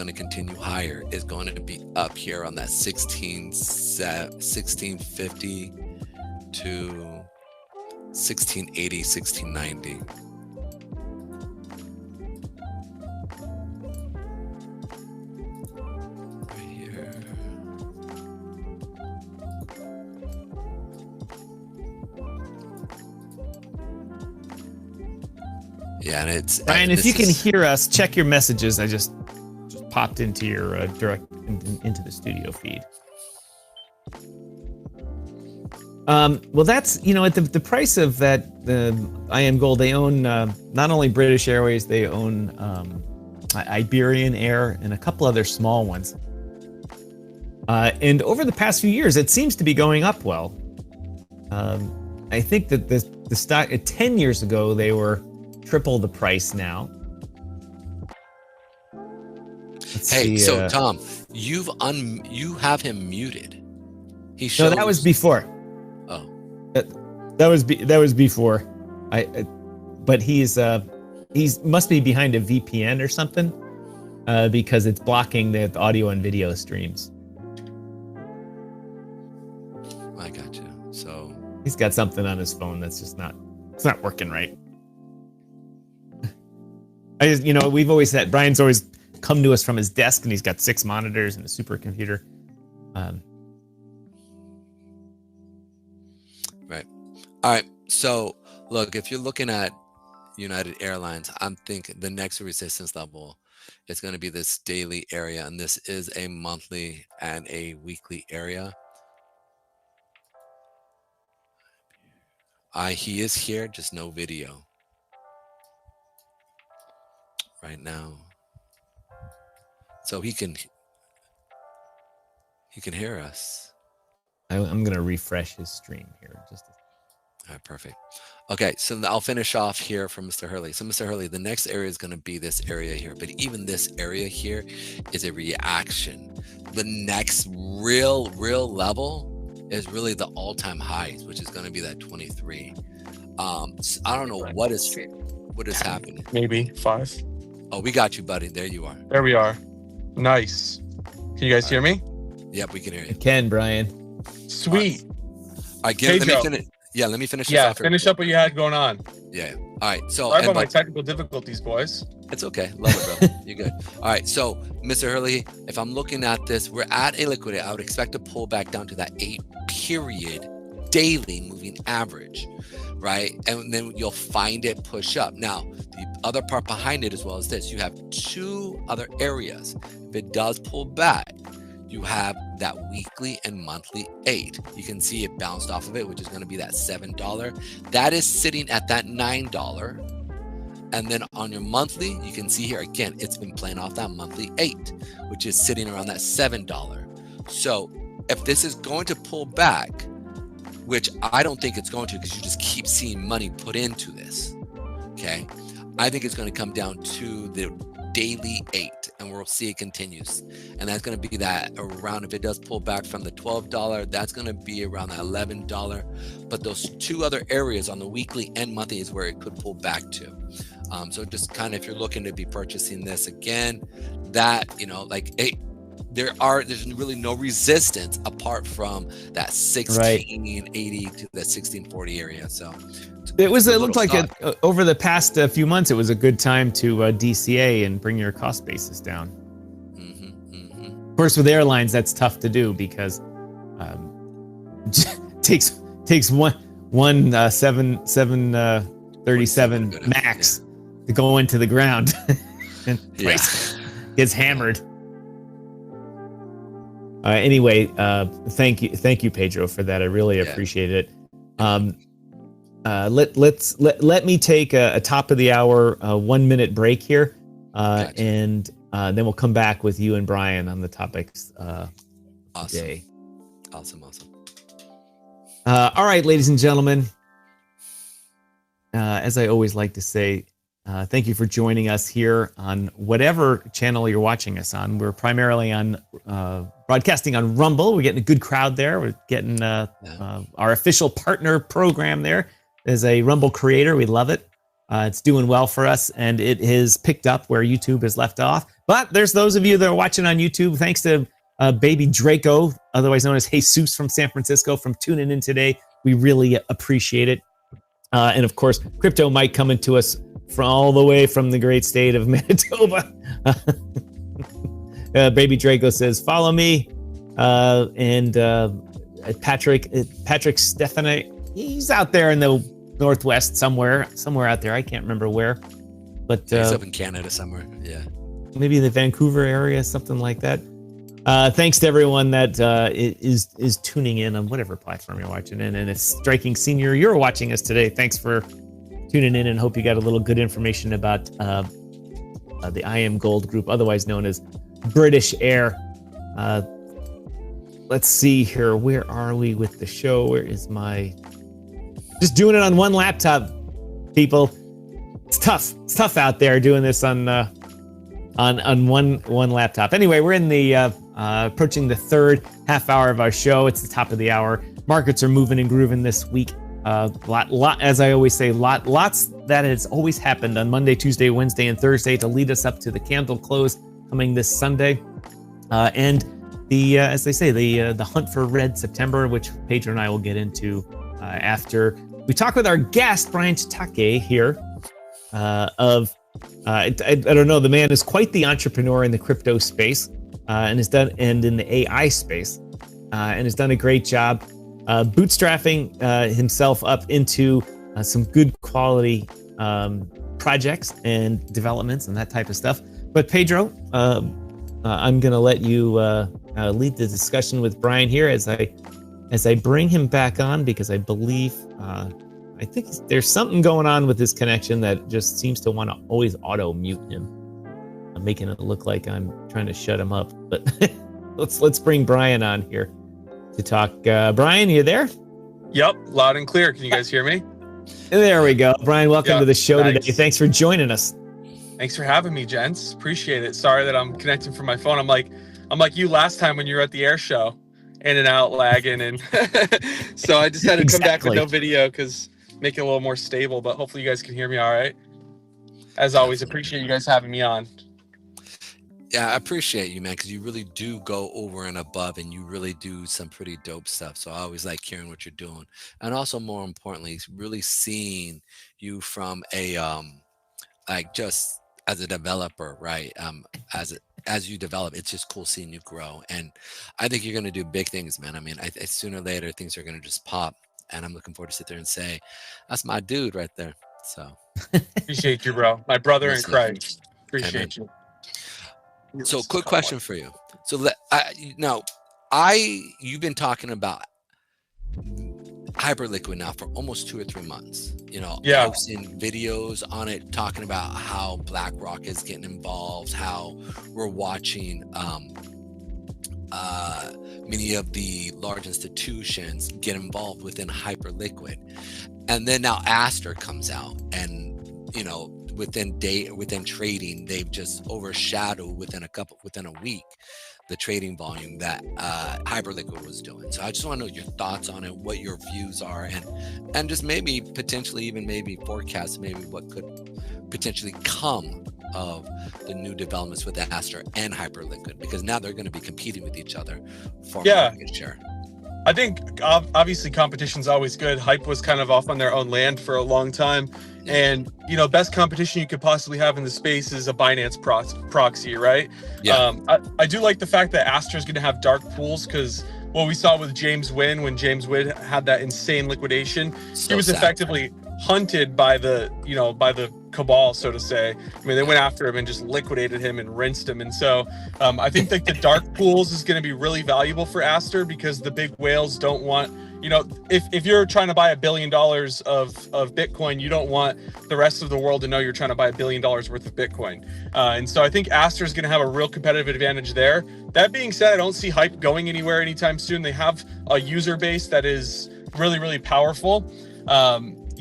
to continue higher, is going to be up here on that 1650 to 1680, 1690. Right here. Yeah, and it's Ryan. If you can hear us, check your messages. I just popped into your direct into the studio feed. Well, that's, at the price of that, the IM Gold, they own not only British Airways, they own Iberian Air and a couple other small ones. And over the past few years, it seems to be going up well. I think that the stock 10 years ago, they were triple the price now. So Tom, you have him muted. He shows. No, that was before. Oh, that was before. But he's must be behind a VPN or something, because it's blocking the audio and video streams. I got you. So he's got something on his phone that's just not working right. We've always said Brian's always come to us from his desk, and he's got 6 monitors and a supercomputer. Right. All right. So look, if you're looking at United Airlines, I'm thinking the next resistance level is going to be this daily area, and this is a monthly and a weekly area. He is here, just no video right now, so he can hear us. I'm gonna refresh his stream here. All right, perfect. Okay, so I'll finish off here from Mr. Herlihy. So Mr. Herlihy, the next area is going to be this area here, but even this area here is a reaction. The next real level is really the all-time highs, which is going to be that 23. So I don't know what is happening. Maybe 5. Oh, we got you, buddy. There you are. There we are. Nice. Can you guys hear me? Yep, we can hear you. I can, Brian. Sweet. Let me finish. Yeah, let me finish. Yeah, finish up what you had going on. Yeah. All right. So sorry about my technical difficulties, boys. It's okay. Love it, bro. You're good. All right. So, Mr. Herlihy, if I'm looking at this, we're at a liquidity. I would expect to pull back down to that 8-period daily moving average, right? And then you'll find it push up. Now, the other part behind it as well is this. You have 2 other areas. If it does pull back, you have that weekly and monthly 8. You can see it bounced off of it, which is going to be that $7. That is sitting at that $9. And then on your monthly, you can see here again, it's been playing off that monthly 8, which is sitting around that $7. So if this is going to pull back, which I don't think it's going to, because you just keep seeing money put into this, okay? I think it's going to come down to the daily 8, and we'll see it continues. And that's going to be that around, if it does pull back from the $12, that's going to be around that $11. But those two other areas on the weekly and monthly is where it could pull back to. So just kind of, if you're looking to be purchasing this again, that, like there's really no resistance apart from that 1680 to the 1640 area. So it looked like over the past few months, it was a good time to DCA and bring your cost basis down. Of course, with airlines, that's tough to do because takes one 737 max to go into the ground and price gets hammered. Anyway, thank you, Pedro, for that. I really appreciate it. Let me take a top of the hour 1 minute break here, and then we'll come back with you and Brian on the topics today. Awesome. All right, ladies and gentlemen. As I always like to say, thank you for joining us here on whatever channel you're watching us on. We're primarily on broadcasting on Rumble. We're getting a good crowd there. We're getting our official partner program there. As a Rumble creator, we love it. It's doing well for us, and it has picked up where YouTube has left off. But there's those of you that are watching on YouTube. Thanks to Baby Draco, otherwise known as Jesus from San Francisco, from tuning in today. We really appreciate it. And of course, Crypto Mike coming to us from all the way from the great state of Manitoba. Baby Draco says, "Follow me," and Patrick Stephanie. He's out there in the Northwest somewhere out there. I can't remember where, but he's up in Canada somewhere. Yeah, maybe the Vancouver area, something like that. Thanks to everyone that is tuning in on whatever platform you're watching in. And if Striking Senior, you're watching us today, thanks for tuning in, and hope you got a little good information about the I Am Gold Group, otherwise known as British Air. Let's see here. Where are we with the show? Where is my... Just doing it on one laptop, people. It's tough. It's tough out there doing this on one laptop. Anyway, we're in the approaching the third half hour of our show. It's the top of the hour. Markets are moving and grooving this week. Lot, as I always say, lots that has always happened on Monday, Tuesday, Wednesday, and Thursday to lead us up to the candle close coming this Sunday, and the as they say, the hunt for red September, which Pedro and I will get into after we talk with our guest Brian Tatake here. I don't know, the man is quite the entrepreneur in the crypto space, and in the AI space, and has done a great job bootstrapping himself up into some good quality projects and developments and that type of stuff. But Pedro, I'm going to let you lead the discussion with Brian here as I bring him back on, because I believe I think there's something going on with this connection that just seems to want to always auto mute him. I'm making it look like I'm trying to shut him up, but let's bring Brian on here to talk. Brian, you there? Yep, loud and clear. Can you guys hear me? There we go. Brian, welcome to the show today. Thanks for joining us. Thanks for having me, gents. Appreciate it. Sorry that I'm connecting from my phone. I'm like you last time when you were at the air show, in and out, lagging, and so I just had to come back with no video because make it a little more stable. But hopefully you guys can hear me all right. As always, appreciate you guys having me on. Yeah, I appreciate you, man, because you really do go over and above, and you really do some pretty dope stuff. So I always like hearing what you're doing, and also more importantly, really seeing you from a like just as a developer, right? As you develop, it's just cool seeing you grow, and I think you're going to do big things, man. I mean, sooner or later things are going to just pop, and I'm looking forward to sit there and say, "That's my dude right there." So appreciate you, bro. My brother in Christ. Appreciate you. So, quick question for you. So, you've been talking about Hyperliquid now for almost 2 or 3 months. Posting videos on it, talking about how BlackRock is getting involved, how we're watching many of the large institutions get involved within Hyperliquid, and then now ASTER comes out, and within trading, they've just overshadowed within a week the trading volume that Hyperliquid was doing. So I just want to know your thoughts on it, what your views are, and just maybe potentially even maybe forecast maybe what could potentially come of the new developments with ASTER and Hyperliquid, because now they're going to be competing with each other for market share. I think obviously competition's always good. Hype was kind of off on their own land for a long time. And, best competition you could possibly have in the space is a Binance proxy, right? Yeah. I do like the fact that ASTER is going to have dark pools, because what we saw with James Wynn, when James Wynn had that insane liquidation, he was effectively hunted by the cabal, so to say. I mean, they went after him and just liquidated him and rinsed him. And so I think that the dark pools is going to be really valuable for ASTER, because the big whales don't want, if you're trying to buy $1 billion of Bitcoin, you don't want the rest of the world to know you're trying to buy $1 billion worth of Bitcoin. And so I think ASTER is going to have a real competitive advantage there. That being said, I don't see Hype going anywhere anytime soon. They have a user base that is really, really powerful.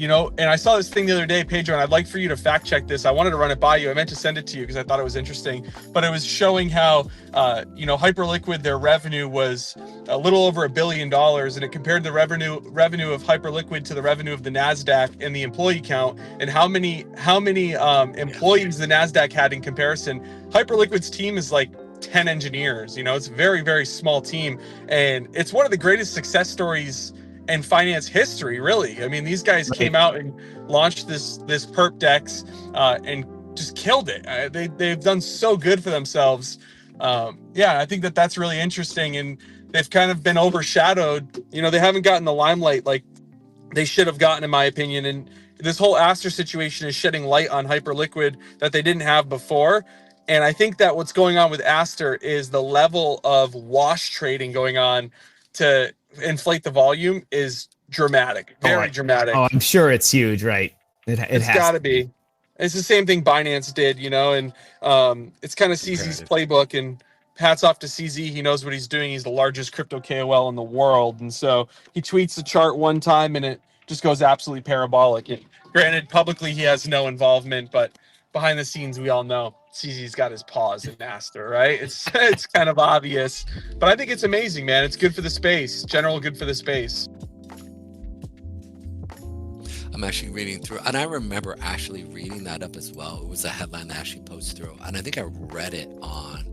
And I saw this thing the other day, Pedro, and I'd like for you to fact check this. I wanted to run it by you. I meant to send it to you because I thought it was interesting, but it was showing how, Hyperliquid, their revenue was a little over $1 billion, and it compared the revenue of Hyperliquid to the revenue of the NASDAQ and the employee count, and how many employees the NASDAQ had in comparison. Hyperliquid's team is like 10 engineers. It's a very, very small team, and it's one of the greatest success stories in finance history, really. I mean, these guys came out and launched this perp dex and just killed it. They've done so good for themselves. I think that's really interesting, and they've kind of been overshadowed. They haven't gotten the limelight like they should have gotten, in my opinion. And this whole ASTER situation is shedding light on Hyperliquid that they didn't have before. And I think that what's going on with ASTER is the level of wash trading going on to inflate the volume is dramatic, very dramatic. Oh, I'm sure it's huge, right? It's got to be. It's the same thing Binance did, and it's kind of CZ's playbook. And hats off to CZ. He knows what he's doing. He's the largest crypto KOL in the world, and so he tweets the chart one time, and it just goes absolutely parabolic. Granted, publicly he has no involvement, but behind the scenes, we all know CZ's got his paws in ASTER, right? It's kind of obvious, but I think it's amazing, man. It's good for the space. General good for the space. I'm actually reading through, and I remember actually reading that up as well. It was a headline that actually posted through, and I think I read it on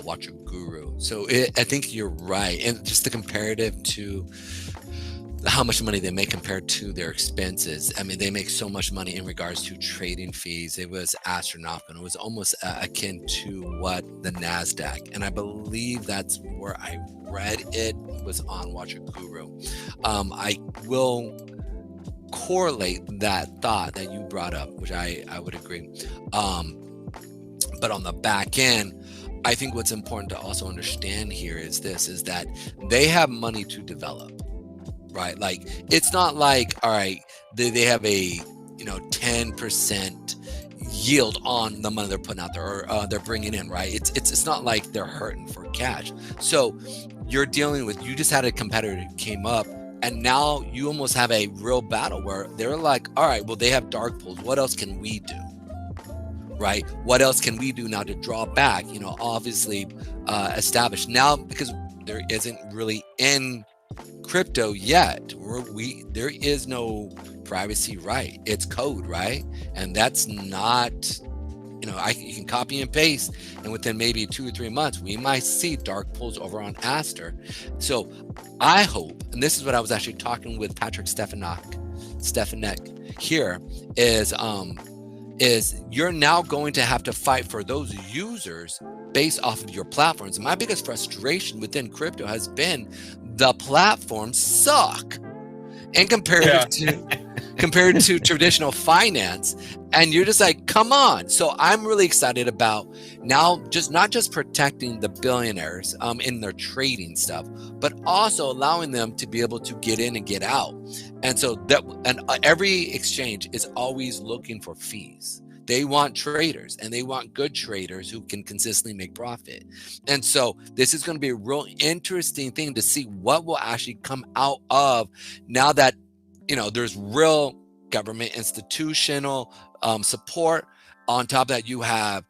Watcher Guru. So I think you're right, and just the comparative to how much money they make compared to their expenses. I mean, they make so much money in regards to trading fees. It was astronomical. It was almost akin to what the NASDAQ, and I believe that's where I read it, was on Watcher Guru. I will correlate that thought that you brought up, which I would agree. But on the back end, I think what's important to also understand here is that they have money to develop. Right, like it's not like, all right, they have a 10% yield on the money they're putting out there, or they're bringing in. Right, it's not like they're hurting for cash. So you're dealing with, you just had a competitor who came up, and now you almost have a real battle where they're like, all right, well, they have dark pools. What else can we do? Right, what else can we do now to draw back? Obviously establish now, because there isn't really in crypto yet, there is no privacy right. It's code, right? And that's not, you can copy and paste, and within maybe 2 or 3 months we might see dark pools over on ASTER. So I hope, and this is what I was actually talking with Patrick Stefanek here, is you're now going to have to fight for those users based off of your platforms. My biggest frustration within crypto has been the platforms suck, and compared to traditional finance, and you're just like, come on. So I'm really excited about now not just protecting the billionaires in their trading stuff, but also allowing them to be able to get in and get out. And so every exchange is always looking for fees. They want traders, and they want good traders who can consistently make profit. And so this is going to be a real interesting thing to see what will actually come out of now that, there's real government institutional support. On top of that, you have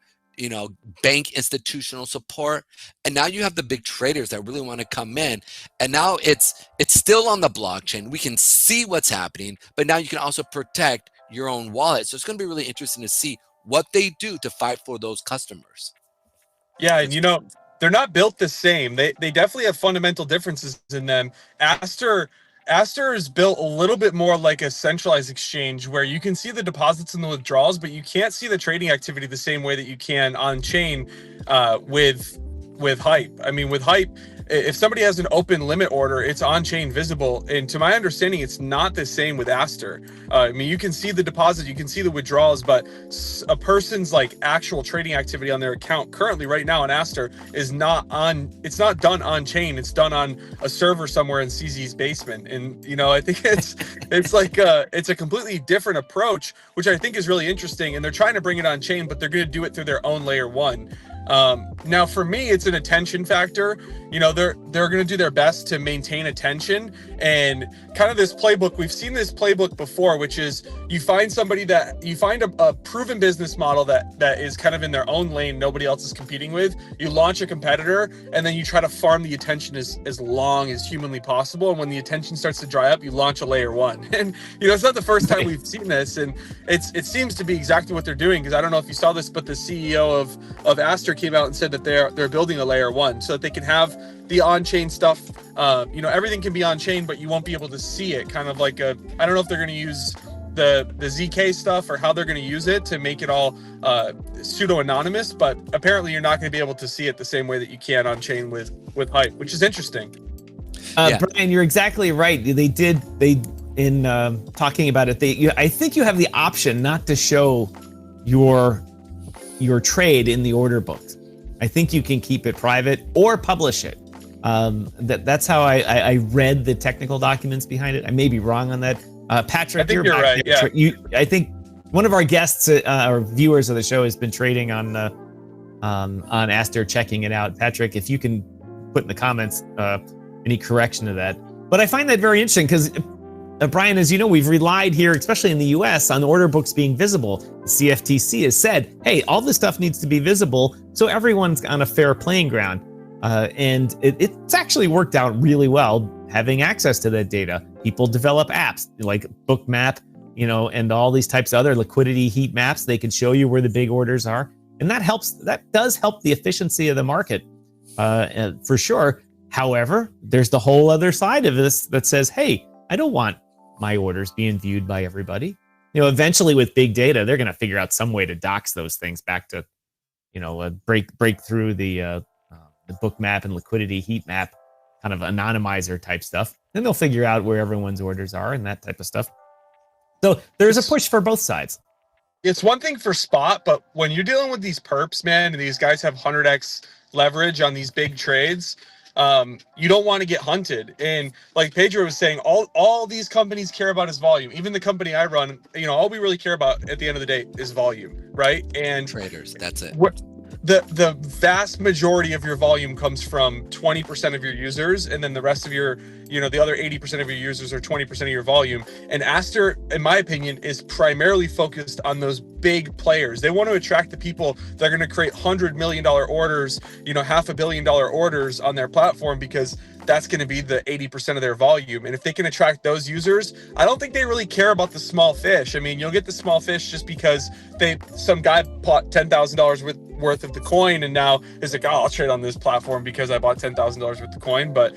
bank institutional support, and now you have the big traders that really want to come in. And now it's still on the blockchain. We can see what's happening, but now you can also protect your own wallet. So it's going to be really interesting to see what they do to fight for those customers. Yeah, and they're not built the same. They definitely have fundamental differences in them. ASTER is built a little bit more like a centralized exchange where you can see the deposits and the withdrawals, but you can't see the trading activity the same way that you can on chain with Hype. I mean, with Hype, if somebody has an open limit order, it's on chain visible. And to my understanding, it's not the same with ASTER. I mean, you can see the deposit, you can see the withdrawals, but a person's like actual trading activity on their account currently right now on ASTER is it's not done on chain. It's done on a server somewhere in CZ's basement. And, I think it's like it's a completely different approach, which I think is really interesting. And they're trying to bring it on chain, but they're going to do it through their own layer 1. Now for me, it's an attention factor. They're going to do their best to maintain attention and kind of this playbook. We've seen this playbook before, which is you find a proven business model that is kind of in their own lane, nobody else is competing with. You launch a competitor and then you try to farm the attention as long as humanly possible. And when the attention starts to dry up, you launch a layer 1. And it's not the first time we've seen this, and it seems to be exactly what they're doing. Because I don't know if you saw this, but the CEO of ASTER came out and said that they're building a layer 1 so that they can have the on-chain stuff. Everything can be on-chain, but you won't be able to see it. Kind of like I don't know if they're going to use the ZK stuff or how they're going to use it to make it all pseudo-anonymous, but apparently you're not going to be able to see it the same way that you can on-chain with Hype, which is interesting. Brian, you're exactly right. In talking about it, I think you have the option not to show your trade in the order books. I think you can keep it private or publish it. That's how I read the technical documents behind it. I may be wrong on that. Patrick, I think you're right. Yeah. I think one of our guests or viewers of the show has been trading on ASTER, checking it out. Patrick, if you can put in the comments any correction to that. But I find that very interesting because, Brian, as you know, we've relied here, especially in the US, on order books being visible. The CFTC has said, hey, all this stuff needs to be visible so everyone's on a fair playing ground. And it's actually worked out really well having access to that data. People develop apps like Bookmap, and all these types of other liquidity heat maps. They can show you where the big orders are. And that does help the efficiency of the market for sure. However, there's the whole other side of this that says, hey, I don't want my orders being viewed by everybody. Eventually with big data, they're going to figure out some way to dox those things back to, break through the Bookmap and liquidity heat map kind of anonymizer type stuff. Then they'll figure out where everyone's orders are and that type of stuff. So there's a push for both sides. It's one thing for spot, but when you're dealing with these perps, man, and these guys have 100x leverage on these big trades, you don't want to get hunted. And like Pedro was saying, all these companies care about is volume. Even the company I run, all we really care about at the end of the day is volume, right? And traders, that's it. The vast majority of your volume comes from 20% of your users, and then the rest of your, the other 80% of your users are 20% of your volume. And ASTER, in my opinion, is primarily focused on those big players. They want to attract the people that are going to create $100 million orders, $500 million orders on their platform, because that's going to be the 80% of their volume. And if they can attract those users, I don't think they really care about the small fish. I mean, you'll get the small fish just because some guy bought $10,000 worth of the coin and now is like, oh, I'll trade on this platform because I bought $10,000 worth of coin. But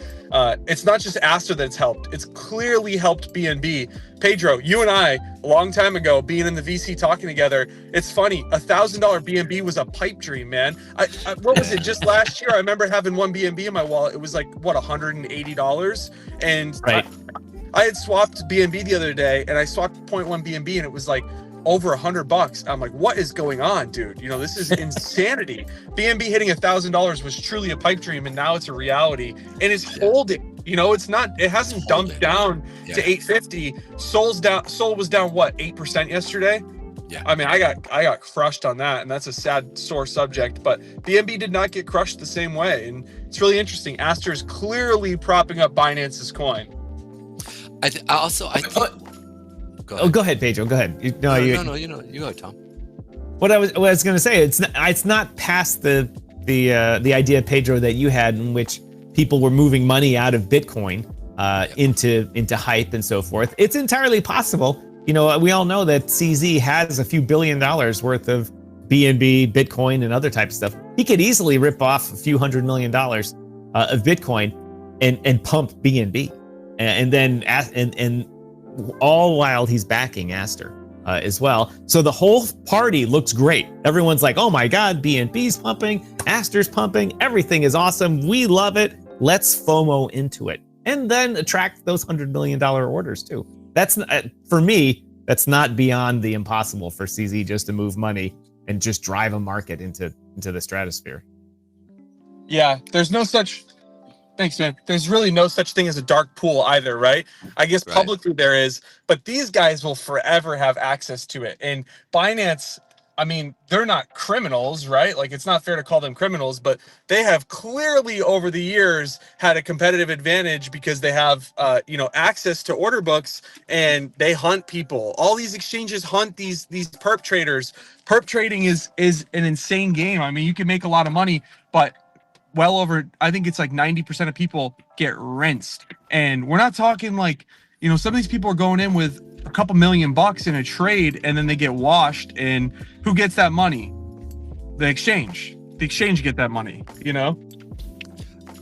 it's not just ASTER that's helped. It's clearly helped BNB. Pedro, you and I, a long time ago, being in the VC talking together, it's funny, $1,000 BNB was a pipe dream, man. What was it, just last year? I remember having one BNB in my wallet. It was like, what, $180? And right. I had swapped BNB the other day, and I swapped 0.1 BNB, and it was like over $100. I'm like, what is going on, dude? This is insanity. BNB hitting $1,000 was truly a pipe dream, and now it's a reality, and it's holding. It hasn't dumped down to 850. Sol was down what, 8% yesterday? Yeah. I mean, I got crushed on that, and that's a sad, sore subject. But BNB did not get crushed the same way, and it's really interesting. ASTER is clearly propping up Binance's coin. I think. Go ahead. Go ahead, Pedro. Go ahead. You go, Tom. What I was going to say, it's not past the idea, Pedro, that you had, in which people were moving money out of Bitcoin into hype and so forth. It's entirely possible. You know, we all know that CZ has a few $1 billion worth of BNB, Bitcoin, and other type of stuff. He could easily rip off a few $100 million of Bitcoin and pump BNB, and then all while he's backing ASTER as well. So the whole party looks great. Everyone's like, oh my God, BNB's pumping, ASTER's pumping, everything is awesome. We love it. Let's FOMO into it, and then attract those $100 million orders too. That's for me. That's not beyond the impossible for CZ just to move money and just drive a market into the stratosphere. Yeah, there's no such. Thanks, man. There's really no such thing as a dark pool either, right? I guess publicly there is, but these guys will forever have access to it. And Binance, I mean, they're not criminals, right? Like, it's not fair to call them criminals, but they have clearly over the years had a competitive advantage because they have, access to order books, and they hunt people. All these exchanges hunt these perp traders. Perp trading is an insane game. I mean, you can make a lot of money, but well over, I think it's like 90% of people get rinsed. And we're not talking like, some of these people are going in with a couple $1 million in a trade, and then they get washed. And who gets that money? The exchange. The exchange get that money,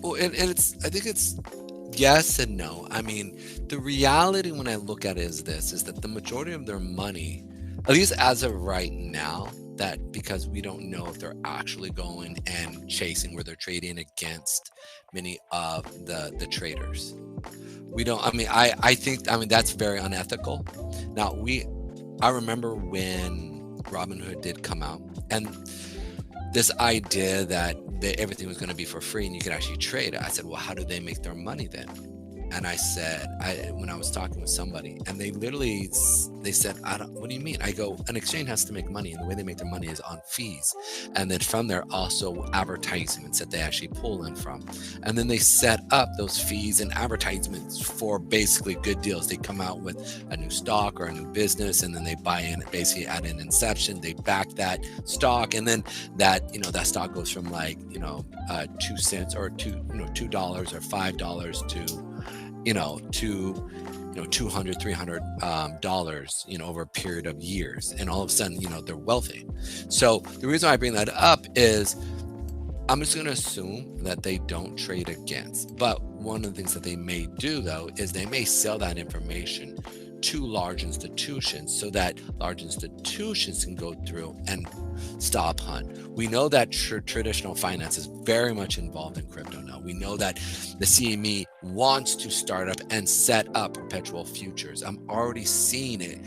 Well, and I think it's yes and no. I mean, the reality when I look at it is that the majority of their money, at least as of right now, that because we don't know if they're actually going and chasing where they're trading against many of the traders. We don't, I think that's very unethical. Now I remember when Robinhood did come out, and this idea that everything was going to be for free and you could actually trade. I said, well, how do they make their money then? And I said, when I was talking with somebody, and they said, what do you mean? I go, an exchange has to make money, and the way they make their money is on fees. And then from there, also advertisements that they actually pull in from. And then they set up those fees and advertisements for basically good deals. They come out with a new stock or a new business, and then they buy in, basically at an inception, they back that stock. And then that stock goes from like, 2 cents or $2 or $5 to, to $200, $300 over a period of years, and all of a sudden they're wealthy. So the reason I bring that up is I'm just going to assume that they don't trade against, but one of the things that they may do though is they may sell that information to large institutions so that large institutions can go through and stop hunt. We know that traditional finance is very much involved in crypto now. We know that the CME wants to start up and set up perpetual futures. I'm already seeing it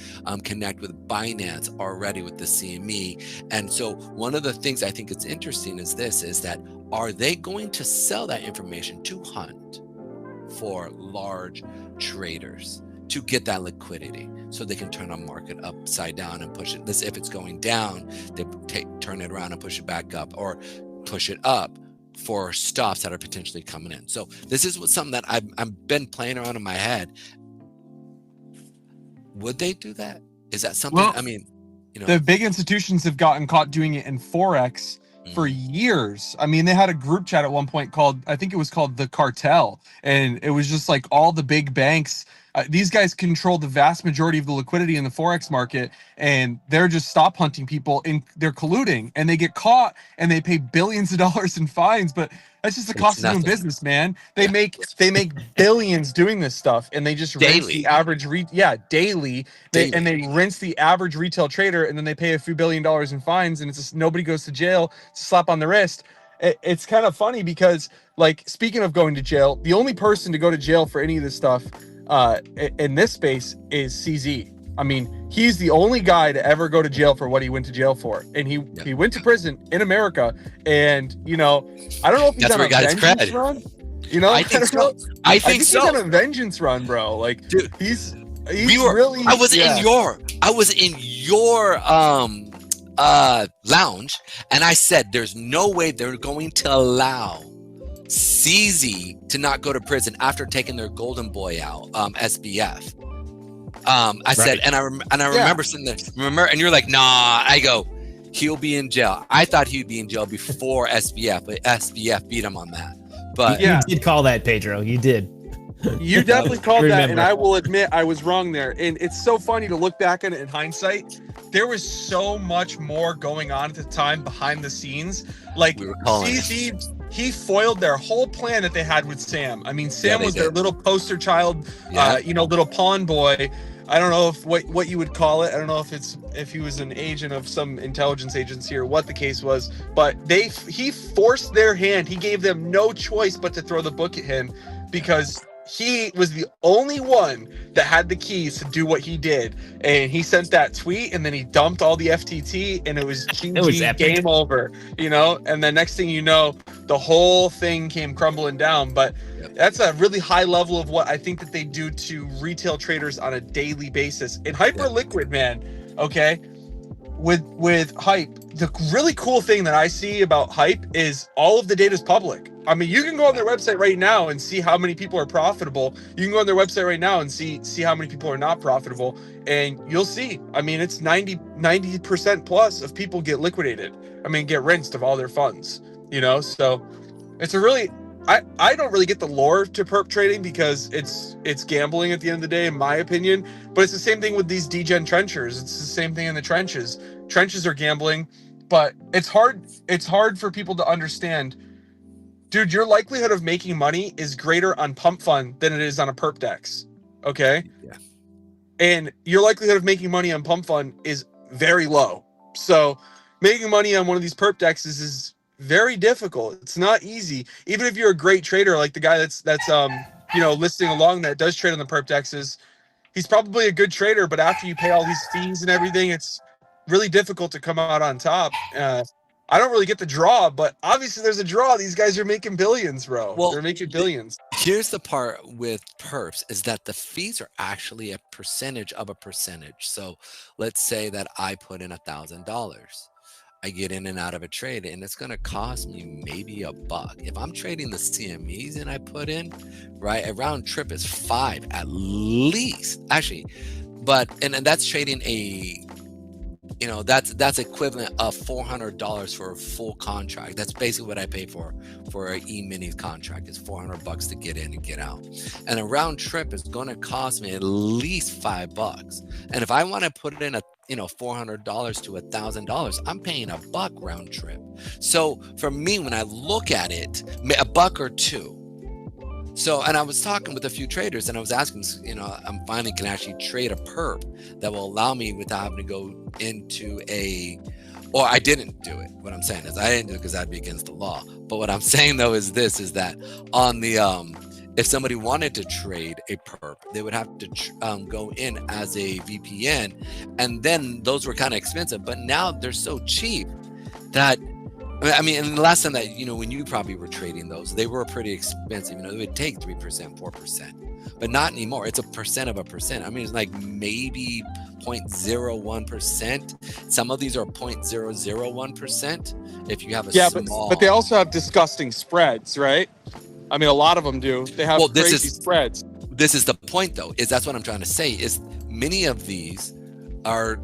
connect with Binance already with the CME. And so one of the things I think it's interesting is that are they going to sell that information to hunt for large traders to get that liquidity so they can turn a market upside down and push it? This, if it's going down, they turn it around and push it back up, or push it up for stops that are potentially coming in. So this is something that I've been playing around in my head. Would they do that? Is that something? Well, the big institutions have gotten caught doing it in Forex for years. I mean, they had a group chat at one point called, I think it was called The Cartel, and it was just like all the big banks. These guys control the vast majority of the liquidity in the Forex market, and they're just stop hunting people, and they're colluding, and they get caught, and they pay billions of dollars in fines. But that's just the cost of doing business, man. They make billions doing this stuff, and they just rinse the average daily. They rinse the average retail trader, and then they pay a few $1 billion in fines, and it's just nobody goes to jail. It's a slap on the wrist. It's kind of funny because, like, speaking of going to jail, the only person to go to jail for any of this stuff in this space is CZ. I mean, he's the only guy to ever go to jail for what he went to jail for, and he went to prison in America. And I don't know if he's on a vengeance run. I think so. I think he's on a vengeance run, bro. Like, dude, he's really. I was in your lounge, and I said, "There's no way they're going to allow CZ to not go to prison after taking their golden boy out, SBF." I said, and I remember sitting there, and you're like, nah. I go, he'll be in jail. I thought he'd be in jail before SBF, but SBF beat him on that. But you did call that, Pedro. You did. You definitely called that, and I will admit I was wrong there. And it's so funny to look back on it in hindsight. There was so much more going on at the time behind the scenes. Like, he foiled their whole plan that they had with Sam. I mean, Sam was their little poster child, little pawn boy. I don't know if what you would call it. I don't know if he was an agent of some intelligence agency or what the case was. But he forced their hand. He gave them no choice but to throw the book at him because he was the only one that had the keys to do what he did. And he sent that tweet, and then he dumped all the FTT, and it was game over, and then next thing you know, the whole thing came crumbling down. But that's a really high level of what I think that they do to retail traders on a daily basis. In Hyperliquid, man, okay, with Hype, the really cool thing that I see about Hype is all of the data is public. I mean, you can go on their website right now and see how many people are profitable. You can go on their website right now and see how many people are not profitable, and you'll see. I mean, it's 90% plus of people get liquidated. I mean, get rinsed of all their funds. So it's a really I don't really get the lore to perp trading because it's gambling at the end of the day, in my opinion. But it's the same thing with these degen trenchers. It's the same thing in the trenches. Trenches are gambling, but it's hard for people to understand. Dude, your likelihood of making money is greater on pump fund than it is on a perp dex. Okay? Yeah. And your likelihood of making money on pump fund is very low. So making money on one of these perp dexes is very difficult. It's not easy. Even if you're a great trader, like the guy that's listing along that does trade on the perp dexes, he's probably a good trader, but after you pay all these fees and everything, it's really difficult to come out on top. I don't really get the draw, but obviously there's a draw. These guys are making billions, bro. Well, they're making billions. Here's the part with perps is that the fees are actually a percentage of a percentage. So let's say that I put in $1,000. I get in and out of a trade, and it's going to cost me maybe $1. If I'm trading the CMEs and I put in, right, a round trip is $5 at least, actually. But and that's trading that's equivalent of $400 for a full contract. That's basically what I pay for an E-mini contract. It's $400 to get in and get out. And a round trip is going to cost me at least $5. And if I want to put in $400 to $1,000, I'm paying $1 round trip. So for me, when I look at it, $1 or $2. So, and I was talking with a few traders, and I was asking, I'm finally can actually trade a perp that will allow me without having to go into or I didn't do it. What I'm saying is I didn't do it because that'd be against the law. But what I'm saying though is that on the, if somebody wanted to trade a perp, they would have to go in as a VPN, and then those were kind of expensive, but now they're so cheap that, I mean, and the last time that, when you probably were trading those, they were pretty expensive. They would take 3%, 4%, but not anymore. It's a percent of a percent. I mean, it's like maybe 0.01%. Some of these are 0.001% if you have a small. But they also have disgusting spreads, right? I mean, a lot of them do. They have crazy spreads. This is the point, though, is that's what I'm trying to say, is many of these are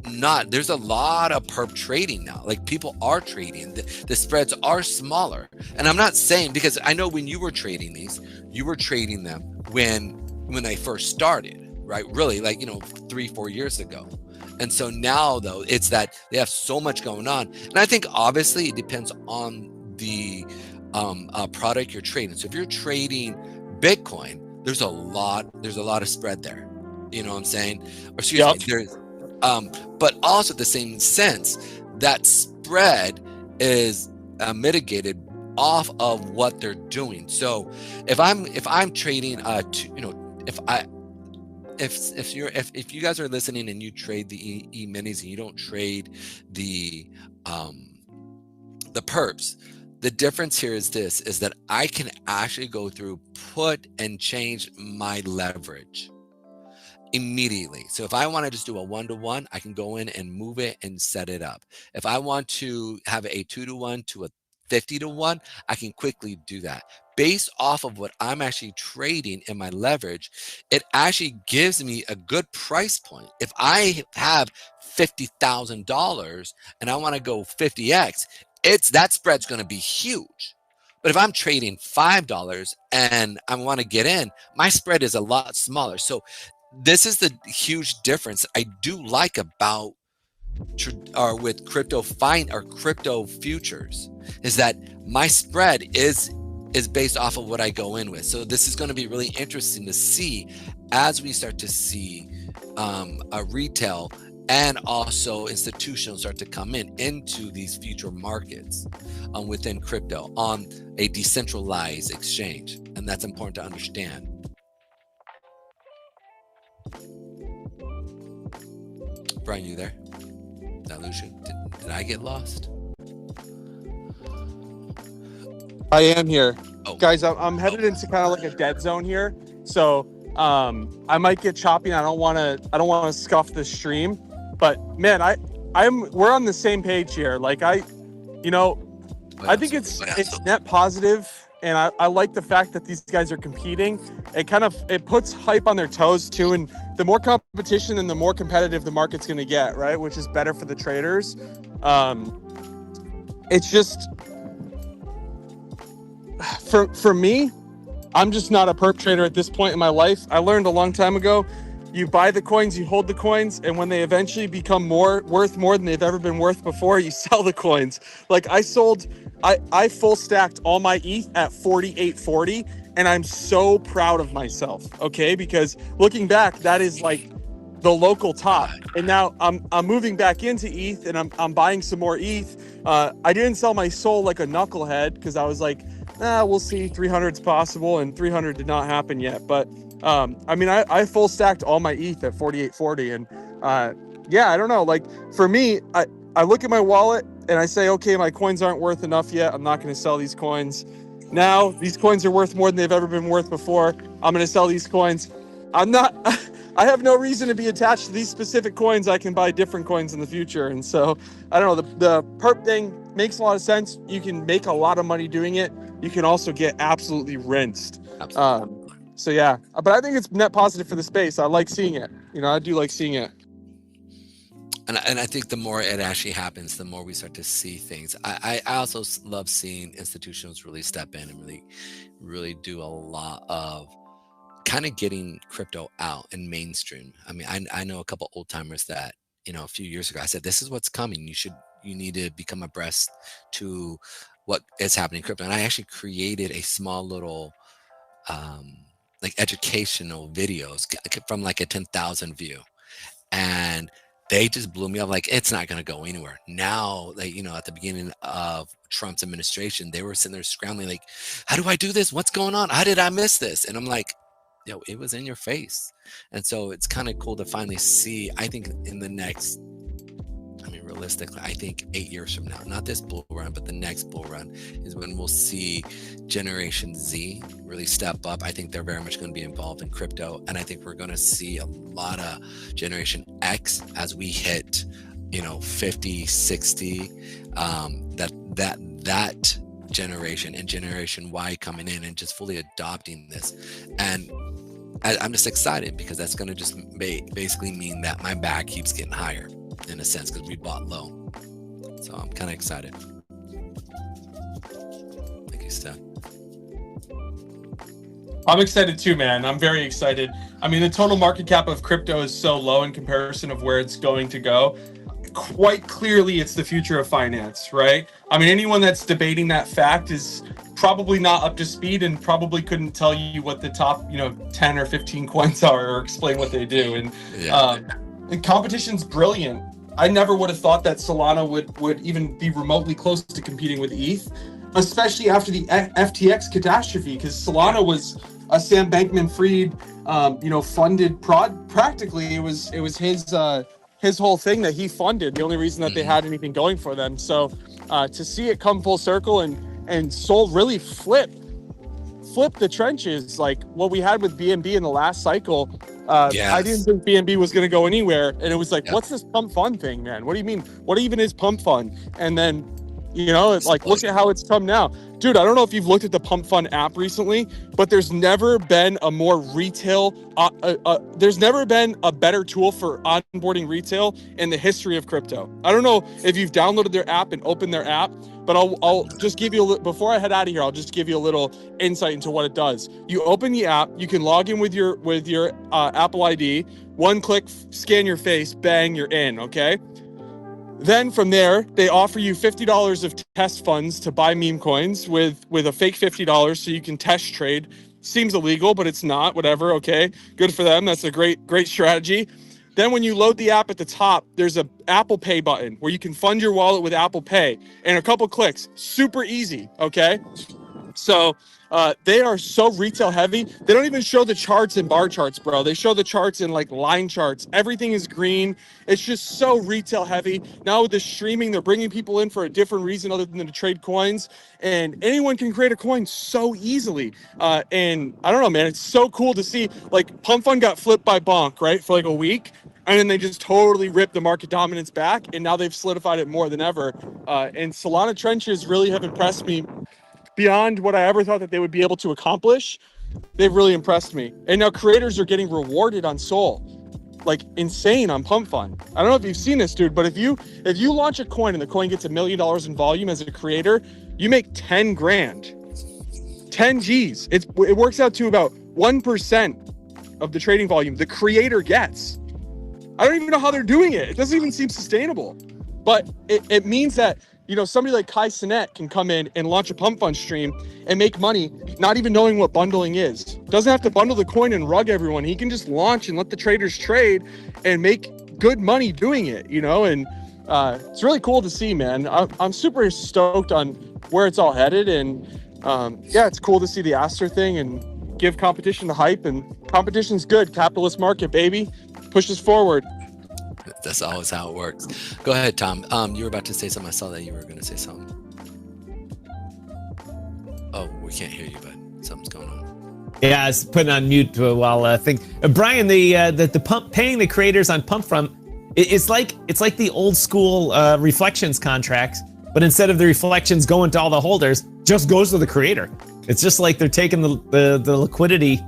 not, there's a lot of perp trading now. Like, people are trading. The spreads are smaller. And I'm not saying, because I know when you were trading these, you were trading them when they first started, right? Really, like, 3-4 years ago. And so now, though, it's that they have so much going on. And I think, obviously, it depends on the product you're trading. So if you're trading Bitcoin, there's a lot of spread there. You know what I'm saying? Or excuse me, there's but also at the same sense, that spread is mitigated off of what they're doing. So if I'm trading if you guys are listening and you trade the E-minis and you don't trade the perps, the difference here is that I can actually go through, put and change my leverage immediately. So if I want to just do a 1-to-1, I can go in and move it and set it up. If I want to have a 2-to-1 to a 50 to 1, I can quickly do that. Based off of what I'm actually trading in my leverage, it actually gives me a good price point. If I have $50,000 and I want to go 50x, that spread's going to be huge. But if I'm trading $5 and I want to get in, my spread is a lot smaller. So this is the huge difference I do like about with crypto crypto futures, is that my spread is based off of what I go in with. So this is going to be really interesting to see as we start to see a retail and also institutional start to come into these future markets within crypto on a decentralized exchange. And that's important to understand. Brian, you there? Did I lose you? Did I get lost? I am here. Oh. Guys, I'm headed into kind of like a dead zone here. So I might get choppy. I don't want to scuff the stream. But man, we're on the same page here. Like I think it's net positive, and I like the fact that these guys are competing. It puts hype on their toes too, and the more competition and the more competitive the market's going to get, right? Which is better for the traders. It's just for me, I'm just not a perp trader at this point in my life. I learned a long time ago, you buy the coins, you hold the coins, and when they eventually become worth more than they've ever been worth before, you sell the coins. Like I full stacked all my ETH at 48.40, and I'm so proud of myself, okay? Because looking back, that is like the local top. And now I'm moving back into ETH, and I'm buying some more ETH. I didn't sell my soul like a knucklehead because I was like, we'll see, 300's possible, and 300 did not happen yet. But I full stacked all my ETH at 48.40, and I don't know. Like for me, I look at my wallet and I say, okay, my coins aren't worth enough yet. I'm not going to sell these coins. Now these coins are worth more than they've ever been worth before. I'm going to sell these coins. I have no reason to be attached to these specific coins. I can buy different coins in the future. And so I don't know, the perp thing makes a lot of sense. You can make a lot of money doing it. You can also get absolutely rinsed. Absolutely. So yeah, but I think it's net positive for the space. I like seeing it. I do like seeing it. And I think the more it actually happens, the more we start to see things. I also love seeing institutions really step in and really do a lot of kind of getting crypto out and mainstream. I mean, I know a couple old timers that, a few years ago, I said, this is what's coming. You need to become abreast to what is happening in crypto. And I actually created a small little like educational videos from like a 10,000 view, and they just blew me up. Like, it's not going to go anywhere. Now, like, at the beginning of Trump's administration, they were sitting there scrambling, like, how do I do this? What's going on? How did I miss this? And I'm like, it was in your face. And so it's kind of cool to finally see, I think in the next, realistically, I think 8 years from now, not this bull run, but the next bull run is when we'll see Generation Z really step up. I think they're very much going to be involved in crypto. And I think we're going to see a lot of Generation X as we hit, 50, 60, that generation and Generation Y coming in and just fully adopting this. And I'm just excited because that's going to just basically mean that my bag keeps getting higher in a sense, because we bought low. So I'm kind of excited. Thank you, Steph. I'm excited too, man. I'm very excited. The total market cap of crypto is so low in comparison of where it's going to go. Quite clearly, it's the future of finance, right? Anyone that's debating that fact is probably not up to speed and probably couldn't tell you what the top, 10 or 15 coins are or explain what they do. And competition's brilliant. I never would have thought that Solana would even be remotely close to competing with ETH, especially after the FTX catastrophe, because Solana was a Sam Bankman-Fried, funded practically. It was his whole thing that he funded. The only reason that they had anything going for them. So to see it come full circle and Sol really flip the trenches, like what we had with BNB in the last cycle. Yes. I didn't think BNB was going to go anywhere. And it was like, what's this pump fund thing, man? What do you mean? What even is pump fund? And then You know, it's like, look at how it's come now. Dude, I don't know if you've looked at the Pump Fund app recently, but there's never been a more retail, there's never been a better tool for onboarding retail in the history of crypto. I don't know if you've downloaded their app and opened their app, but I'll just give you before I head out of here, I'll just give you a little insight into what it does. You open the app, you can log in with your Apple ID, one click, scan your face, bang, you're in, okay? Then from there, they offer you $50 of test funds to buy meme coins with a fake $50 so you can test trade. Seems illegal, but it's not, whatever, okay? Good for them. That's a great strategy. Then when you load the app at the top, there's a Apple Pay button where you can fund your wallet with Apple Pay in a couple clicks. Super easy, okay? So they are so retail heavy. They don't even show the charts in bar charts, bro. They show the charts in like line charts. Everything is green. It's just so retail heavy. Now with the streaming, they're bringing people in for a different reason other than to trade coins. And anyone can create a coin so easily. And I don't know, man. It's so cool to see. Like Pump Fund got flipped by Bonk, right, for like a week. And then they just totally ripped the market dominance back. And now they've solidified it more than ever. And Solana trenches really have impressed me. Beyond what I ever thought that they would be able to accomplish, they've really impressed me. And now creators are getting rewarded on Sol, like insane on Pump Fund. I don't know if you've seen this, dude, but if you launch a coin and the coin gets $1 million in volume as a creator, you make 10 grand, 10 G's. It works out to about 1% of the trading volume the creator gets. I don't even know how they're doing it. It doesn't even seem sustainable, but it means that, you know, somebody like Kai Cenat can come in and launch a Pump Fund stream and make money, not even knowing what bundling is. Doesn't have to bundle the coin and rug everyone. He can just launch and let the traders trade and make good money doing it, you know? And it's really cool to see, man. I'm super stoked on where it's all headed. And yeah, it's cool to see the ASTER thing and give competition the hype. And competition's good. Capitalist market, baby. Pushes forward. That's always how it works. Go ahead, Tom. You were about to say something. I saw that you were going to say something. Oh, we can't hear you, but something's going on. Yeah, I was putting on mute while I think. Brian, the pump paying the creators on Pump Fund, it's like the old school reflections contracts, but instead of the reflections going to all the holders, just goes to the creator. It's just like they're taking the liquidity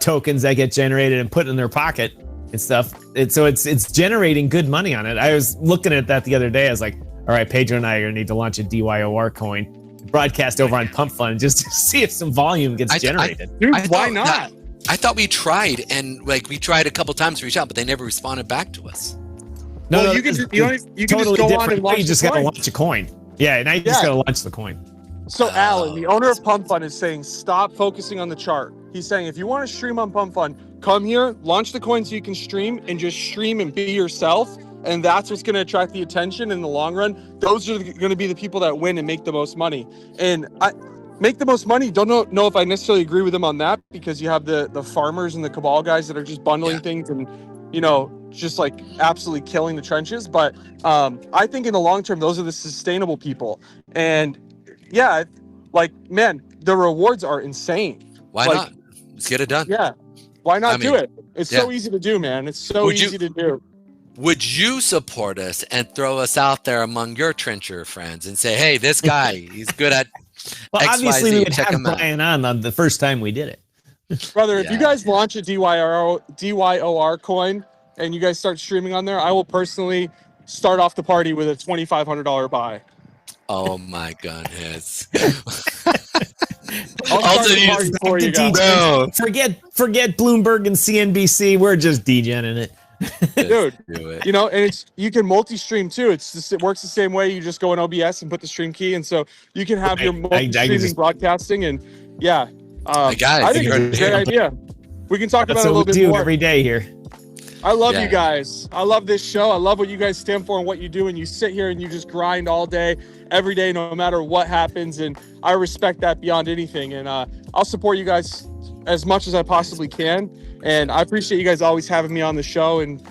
tokens that get generated and put in their pocket and stuff. So it's generating good money on it. I was looking at that the other day. I was like, all right, Pedro and I are gonna need to launch a DYOR coin, broadcast over on Pump Fund just to see if some volume gets generated. Dude, why not? I thought we tried, and like we tried a couple times to reach out, but they never responded back to us. No, you can totally just go on and launch. You just gotta launch a coin. Yeah, now you just gotta launch the coin. So Alan, the owner of Pump Fund, is saying stop focusing on the chart. He's saying if you want to stream on Pump Fund, come here, launch the coin so you can stream and just stream and be yourself. And that's what's going to attract the attention in the long run. Those are going to be the people that win and make the most money. And I make the most money. Don't know if I necessarily agree with him on that, because you have the farmers and the cabal guys that are just bundling things and, you know, just like absolutely killing the trenches. But I think in the long term, those are the sustainable people. And yeah, like, man, the rewards are insane. Why not? Let's get it done. Yeah. Why not do it? It's so easy to do, man. It's so easy to do. Would you support us and throw us out there among your trencher friends and say, hey, this guy, he's good at well, XYZ, obviously we would check have him out. Brian on the first time we did it. Brother, if you guys launch a DYOR coin and you guys start streaming on there, I will personally start off the party with a $2,500 buy. Oh my goodness. Forget Bloomberg and CNBC. We're just degenerating it. Dude, do it. You know, and you can multi-stream too. It works the same way. You just go in OBS and put the stream key, and so you can have your multi-streaming broadcasting. And I think it's a great idea. We can talk about it a little bit more every day here. I love you guys. I love this show. I love what you guys stand for and what you do. And you sit here and you just grind all day, every day, no matter what happens. And I respect that beyond anything. And I'll support you guys as much as I possibly can. And I appreciate you guys always having me on the show. And,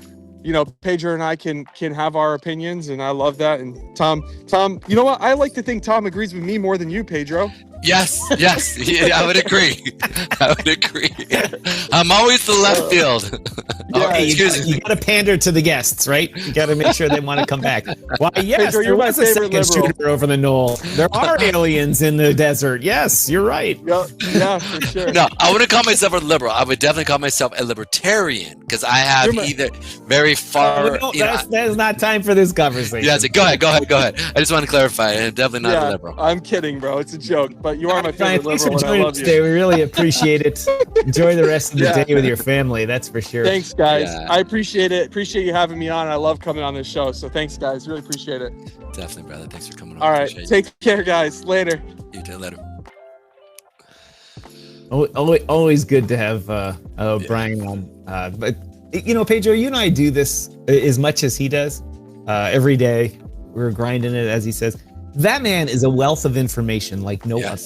you know, Pedro and I can have our opinions. And I love that. And Tom, you know what? I like to think Tom agrees with me more than you, Pedro. Yes. Yeah, I would agree. I'm always the left field. Okay, you got to pander to the guests, right? You got to make sure they want to come back. Why, yes, Pedro, you're my favorite liberal. Shooter over the knoll. There are aliens in the desert. Yes, you're right. Yeah, for sure. No, I wouldn't call myself a liberal. I would definitely call myself a libertarian because I have either very far. That's not time for this conversation. Yeah, go ahead. I just want to clarify. I'm definitely not a liberal. I'm kidding, bro. It's a joke. But you are my favorite liberal. Thanks for joining us today. We really appreciate it. Enjoy the rest of the day with your family. That's for sure. Thanks, guys. Yeah. I appreciate it. Appreciate you having me on. I love coming on this show. So thanks, guys. Really appreciate it. Definitely, brother. Thanks for coming on. All right. Take care, guys. Later. You too. Later. Always good to have Brian on. But Pedro, you and I do this as much as he does. Every day we're grinding it, as he says. That man is a wealth of information like no one.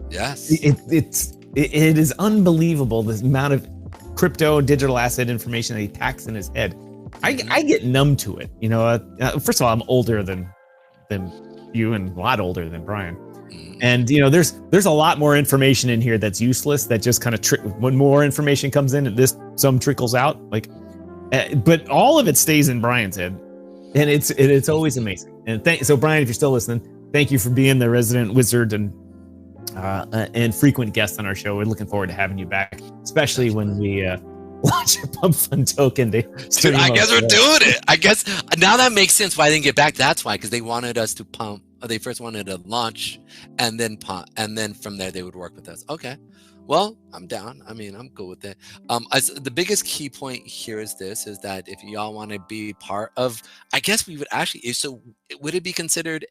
Yes. It is unbelievable the amount of crypto and digital asset information that he packs in his head. I get numb to it. First of all, I'm older than you and a lot older than Brian. And there's a lot more information in here that's useless. That just kind of when more information comes in, some trickles out. But all of it stays in Brian's head, and it's always amazing. And so Brian, if you're still listening, thank you for being the resident wizard and frequent guest on our show. We're looking forward to having you back, especially when we launch a Pump Fund token. Dude, I guess we're doing it. I guess now that makes sense why I didn't get back. That's why, because they wanted us to pump. They first wanted to launch and then pump, and then from there they would work with us. Okay, well, I'm down. I mean, I'm cool with it. The biggest key point here is that if y'all want to be part of, I guess we would actually. So would it be considered?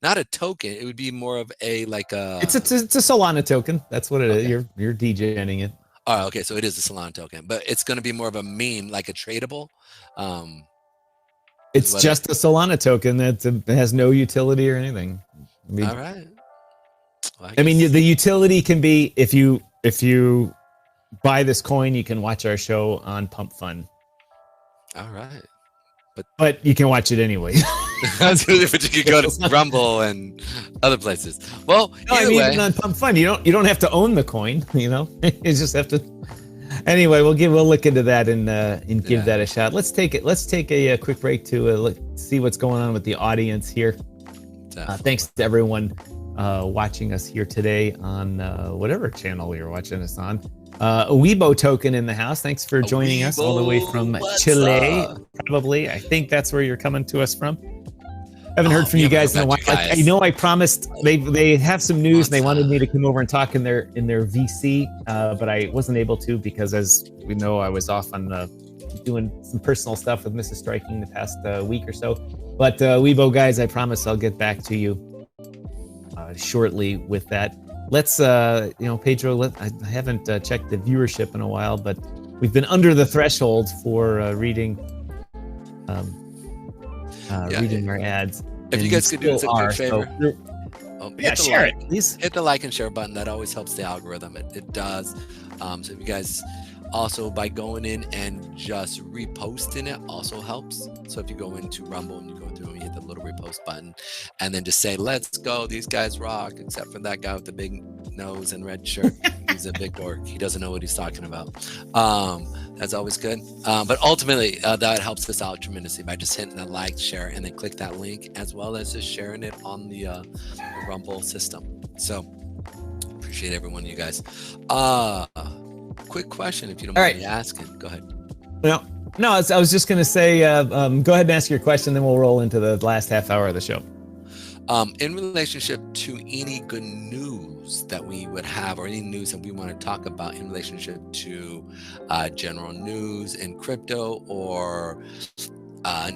Not a token. It would be more of a It's a Solana token. That's what it is. You're DJing it. Oh, okay. So it is a Solana token, but it's going to be more of a meme, like a tradable. It's just a Solana token that has no utility or anything. All right. Well, I mean, the utility can be if you buy this coin, you can watch our show on Pump Fund. All right. But you can watch it anyway. But you can go to Rumble and other places. Well, even on Pump Fund, you don't have to own the coin. You just have to. Anyway, we'll look into that and give that a shot. Let's take a quick break to see what's going on with the audience here. Thanks to everyone watching us here today on whatever channel you're watching us on. A Weibo token in the house. Thanks for joining us all the way from Chile. Probably, I think that's where you're coming to us from. Haven't heard from you guys in a while. I know I promised they have some news and they wanted me to come over and talk in their VC, but I wasn't able to because, as we know, I was off on doing some personal stuff with Mrs. Striking the past week or so. But Weibo guys, I promise I'll get back to you shortly with that. Let's Pedro. I haven't checked the viewership in a while, but we've been under the threshold for reading. Reading our ads. If you guys could do us a quick favor, share it, please. Hit the like and share button. That always helps the algorithm. It does. So if you guys also by going in and just reposting it also helps. So if you go into Rumble and you go through and you hit the little repost button, and then just say, "Let's go, these guys rock," except for that guy with the big nose and red shirt. He's a big dork. He doesn't know what he's talking about. That's always good. But ultimately, that helps us out tremendously by just hitting the like, share, and then click that link, as well as just sharing it on the Rumble system. So appreciate every one of you guys. Quick question, if you don't mind me asking. Go ahead. No, I was just going to say, go ahead and ask your question, then we'll roll into the last half hour of the show. In relationship to any good news that we would have, or any news that we want to talk about in relationship to general news in crypto, or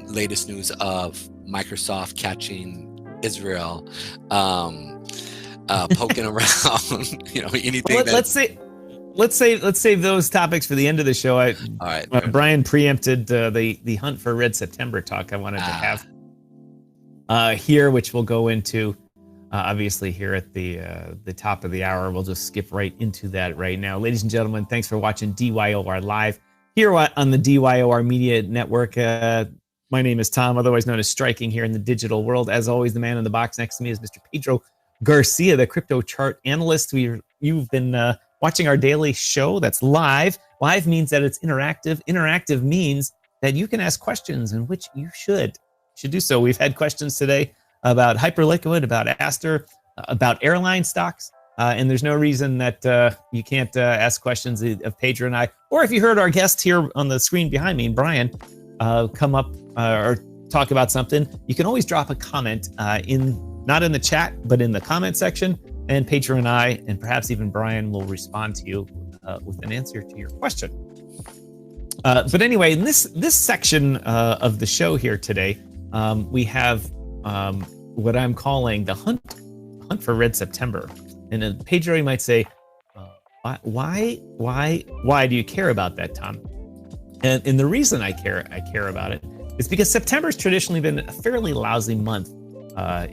latest news of Microsoft catching Israel, poking around, anything. Let's save those topics for the end of the show. All right. Brian preempted the Hunt for Red September talk I wanted to have here, which we'll go into obviously here at the top of the hour. We'll just skip right into that right now. Ladies and gentlemen, thanks for watching DYOR Live here on the DYOR Media Network. My name is Tom, otherwise known as Striking here in the digital world. As always, the man in the box next to me is Mr. Pedro Garcia, the crypto chart analyst. You've been watching our daily show that's live. Live means that it's interactive. Interactive means that you can ask questions, in which you should do so. We've had questions today about Hyperliquid, about ASTER, about airline stocks. And there's no reason that you can't ask questions of Pedro and I. Or if you heard our guest here on the screen behind me, Brian, come up or talk about something, you can always drop a comment not in the chat, but in the comment section. And Pedro and I, and perhaps even Brian, will respond to you with an answer to your question. But anyway, in this section of the show here today, we have what I'm calling the hunt for Red September. And Pedro, you might say, why do you care about that, Tom? And the reason I care about it is because September's traditionally been a fairly lousy month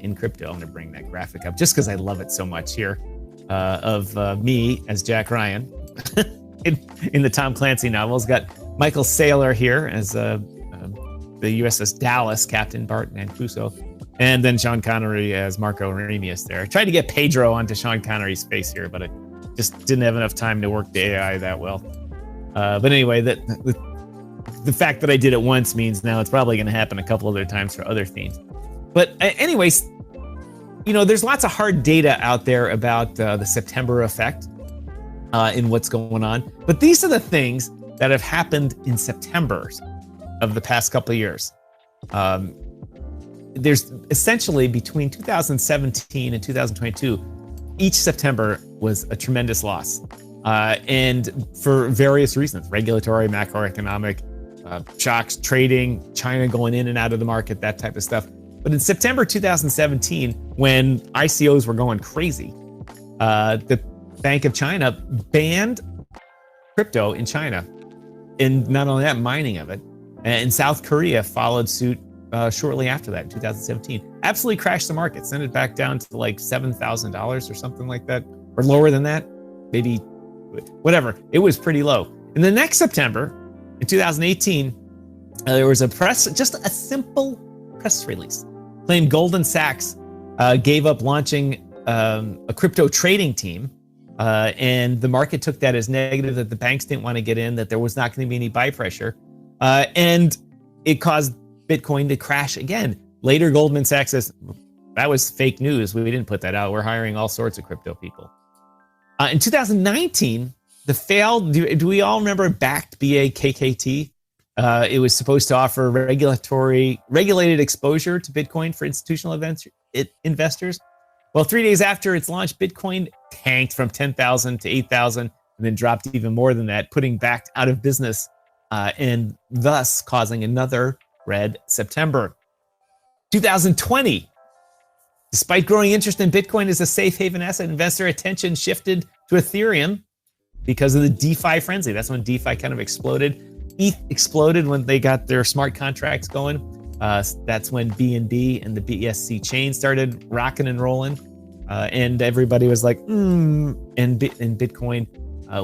in crypto. I'm going to bring that graphic up just because I love it so much here of me as Jack Ryan in the Tom Clancy novels. Got Michael Saylor here as the USS Dallas Captain Bart Mancuso, and then Sean Connery as Marko Ramius there. I tried to get Pedro onto Sean Connery's face here, but I just didn't have enough time to work the AI that well. But anyway, the fact that I did it once means now it's probably going to happen a couple other times for other themes. But anyways, there's lots of hard data out there about the September effect in what's going on. But these are the things that have happened in September of the past couple of years. There's essentially between 2017 and 2022, each September was a tremendous loss. And for various reasons, regulatory, macroeconomic, shocks, trading, China going in and out of the market, that type of stuff. But in September 2017, when ICOs were going crazy, the Bank of China banned crypto in China. And not only that, mining of it. And South Korea followed suit shortly after that in 2017. Absolutely crashed the market, sent it back down to like $7,000 or something like that, or lower than that, maybe, whatever. It was pretty low. In the next September, in 2018, there was just a simple press release claimed Goldman Sachs gave up launching a crypto trading team, and the market took that as negative, that the banks didn't want to get in, that there was not going to be any buy pressure, and it caused Bitcoin to crash again. Later, Goldman Sachs says, that was fake news. We didn't put that out. We're hiring all sorts of crypto people. In 2019, the failed, do we all remember backed BAKKT? It was supposed to offer regulated exposure to Bitcoin for institutional investors. Well, 3 days after its launch, Bitcoin tanked from 10,000 to 8,000 and then dropped even more than that, putting Backed out of business and thus causing another red September. 2020, despite growing interest in Bitcoin as a safe haven asset, investor attention shifted to Ethereum because of the DeFi frenzy. That's when DeFi kind of exploded. ETH exploded when they got their smart contracts going. That's when BNB and the BSC chain started rocking and rolling. And everybody was like, and Bitcoin,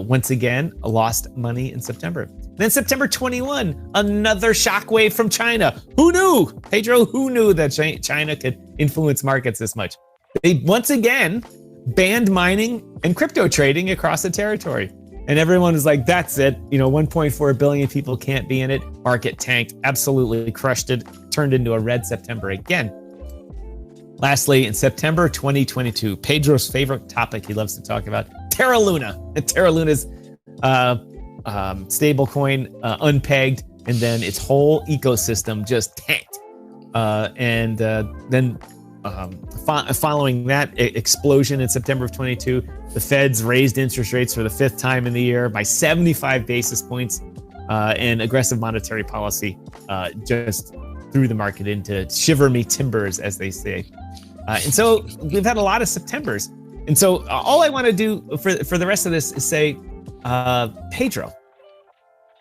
once again, lost money in September. Then September 21, another shockwave from China. Who knew? Pedro, who knew that China could influence markets this much? They once again banned mining and crypto trading across the territory. And everyone was like, that's it. 1.4 billion people can't be in it. Market tanked, absolutely crushed it, turned into a red September again. Lastly, in September 2022, Pedro's favorite topic he loves to talk about, Terra Luna. And Terra Luna's stable coin unpegged, and then its whole ecosystem just tanked. Then following that explosion in September of 22, the Feds raised interest rates for the fifth time in the year by 75 basis points, and aggressive monetary policy just threw the market into shiver me timbers, as they say. And so we've had a lot of Septembers. And so all I want to do for the rest of this is say, Pedro,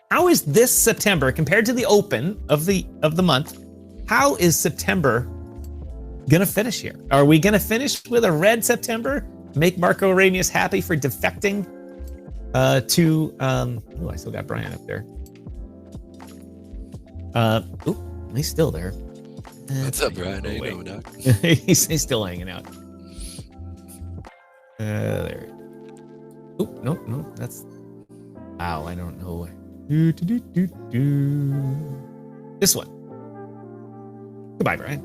how is this September compared to the open of the month? How is September gonna finish here? Are we gonna finish with a red September? Make Marko Ramius happy for defecting to I still got Brian up there. He's still there. What's up, Brian? How you doing, Doc? He's still hanging out. There. Oh, no, that's. Wow, I don't know. This one. Goodbye, Brian.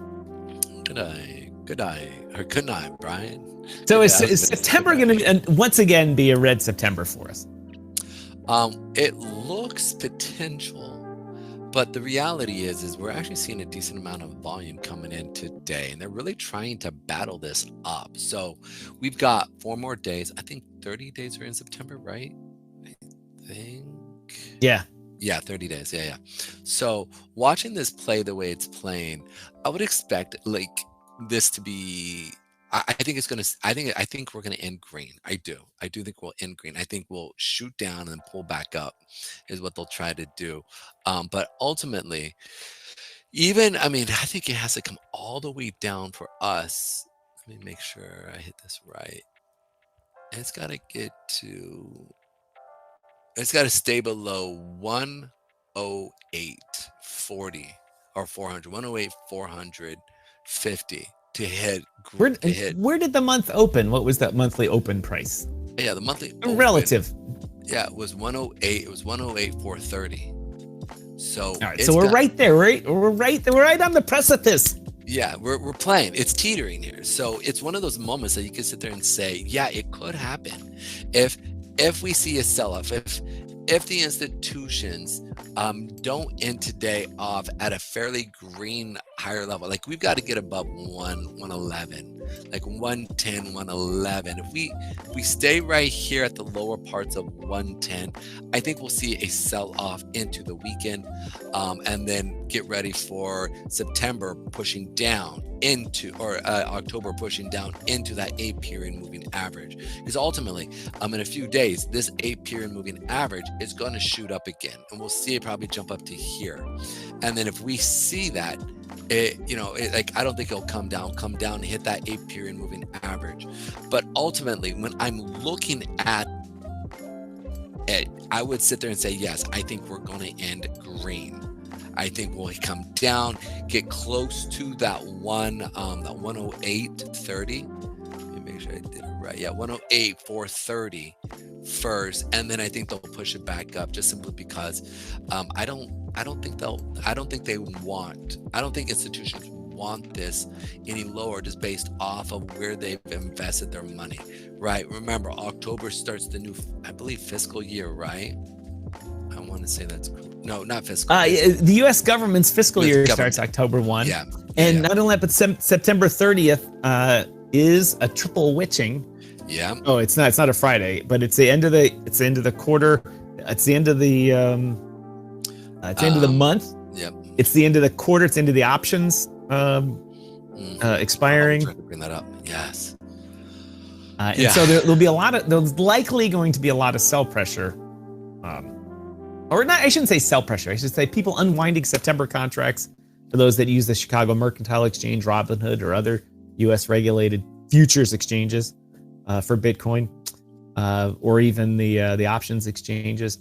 Good night, Brian. So is September going to once again be a red September for us? It looks potential, but the reality is we're actually seeing a decent amount of volume coming in today, and they're really trying to battle this up. So we've got 4 more days. I think 30 days are in September, right? I think. Yeah. Yeah, 30 days. Yeah. So watching this play the way it's playing, I would expect like this to be. I think it's gonna. I think we're gonna end green. I do think we'll end green. I think we'll shoot down and pull back up, is what they'll try to do. But ultimately, I think it has to come all the way down for us. Let me make sure I hit this right. It's got to get to. It's got to stay below 108.40 or 400. 108.450 to hit. Where did the month open? What was that monthly open price? Yeah, the monthly relative. Yeah, it was 108. It was 108.430. So all right, so we're right there, right? We're right on the precipice. Yeah, we're playing. It's teetering here. So it's one of those moments that you can sit there and say, yeah, it could happen. If we see a sell-off, if the institutions don't end today off at a fairly green higher level, like we've got to get above 111, like 110, 111. If we stay right here at the lower parts of 110, I think we'll see a sell-off into the weekend, and then get ready for September pushing down into, or October pushing down into that 8-period moving average. Because ultimately, in a few days, this 8-period moving average is going to shoot up again, and we'll see it probably jump up to here. And then if we see that, I don't think it'll come down and hit that 8-period moving average. But ultimately, when I'm looking at it, I would sit there and say, yes, I think we're going to end green. I think we'll come down, get close to that 108.30. Let me make sure I did it right. Yeah, 108.430 first, and then I think they'll push it back up, just simply because I don't think institutions want this any lower, just based off of where they've invested their money. Right? Remember, October starts the new, I believe, fiscal year, right? I want to say that's cool. No, not fiscal. The U.S. government's fiscal year starts October 1. Yeah. And not only that, but September 30th is a triple witching. Yeah. Oh, it's not a Friday, but it's the end of the quarter. It's the end of the end of the month. Yep. It's the end of the quarter. It's the end of the options expiring. I'm trying to bring that up. Yes. And so there's likely going to be a lot of sell pressure. Or not, I shouldn't say sell pressure. I should say people unwinding September contracts for those that use the Chicago Mercantile Exchange, Robinhood, or other U.S. regulated futures exchanges for Bitcoin, or even the options exchanges,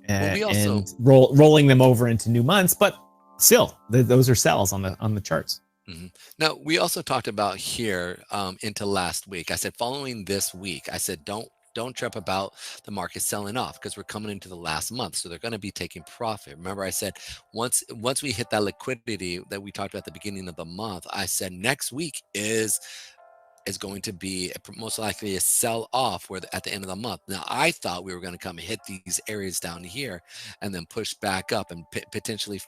and rolling them over into new months. But still, those are sells on the charts. Mm-hmm. Now, we also talked about here into last week. I said, following this week, I said, don't trip about the market selling off, because we're coming into the last month, so they're going to be taking profit. Remember, I said once we hit that liquidity that we talked about at the beginning of the month, I said next week is going to be most likely a sell off at the end of the month. Now, I thought we were going to come and hit these areas down here and then push back up and potentially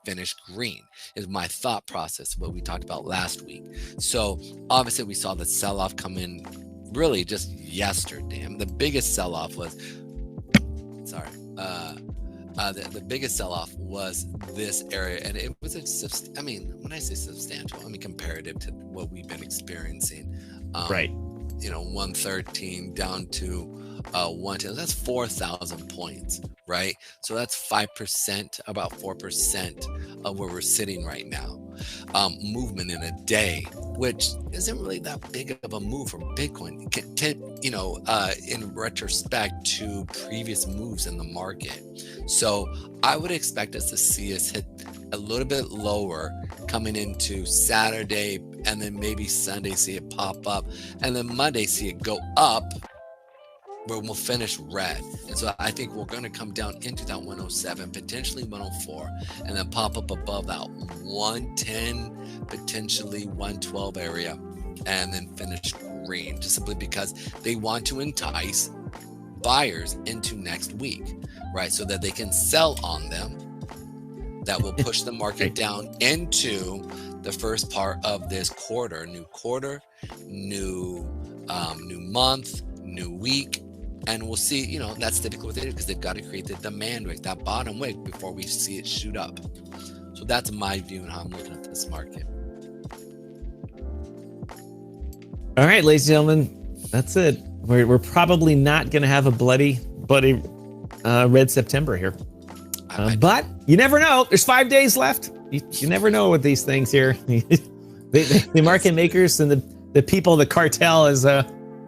finish green, is my thought process, what we talked about last week. So obviously we saw the sell off come in really just yesterday. And the biggest sell-off was, the biggest sell-off was this area, and it was when I say substantial, I mean comparative to what we've been experiencing. Right. 113 down to 110. That's 4,000 points, right? So that's 5%, about 4% of where we're sitting right now. Movement in a day, which isn't really that big of a move for Bitcoin, in retrospect to previous moves in the market. So I would expect us to see us hit a little bit lower coming into Saturday and then maybe Sunday see it pop up, and then Monday see it go up, where we'll finish red. And so I think we're going to come down into that 107, potentially 104, and then pop up above that 110, potentially 112 area, and then finish green, just simply because they want to entice buyers into next week, right? So that they can sell on them. That will push the market down into the first part of this quarter, new month, new week. And we'll see, you know, that's typically what they do, because they've got to create the demand wick, that bottom wick, before we see it shoot up. So that's my view and how I'm looking at this market. All right, ladies and gentlemen, that's it. We're probably not going to have a bloody red September here. But you never know. There's 5 days left. You never know with these things here. The market makers and the people, the cartel, as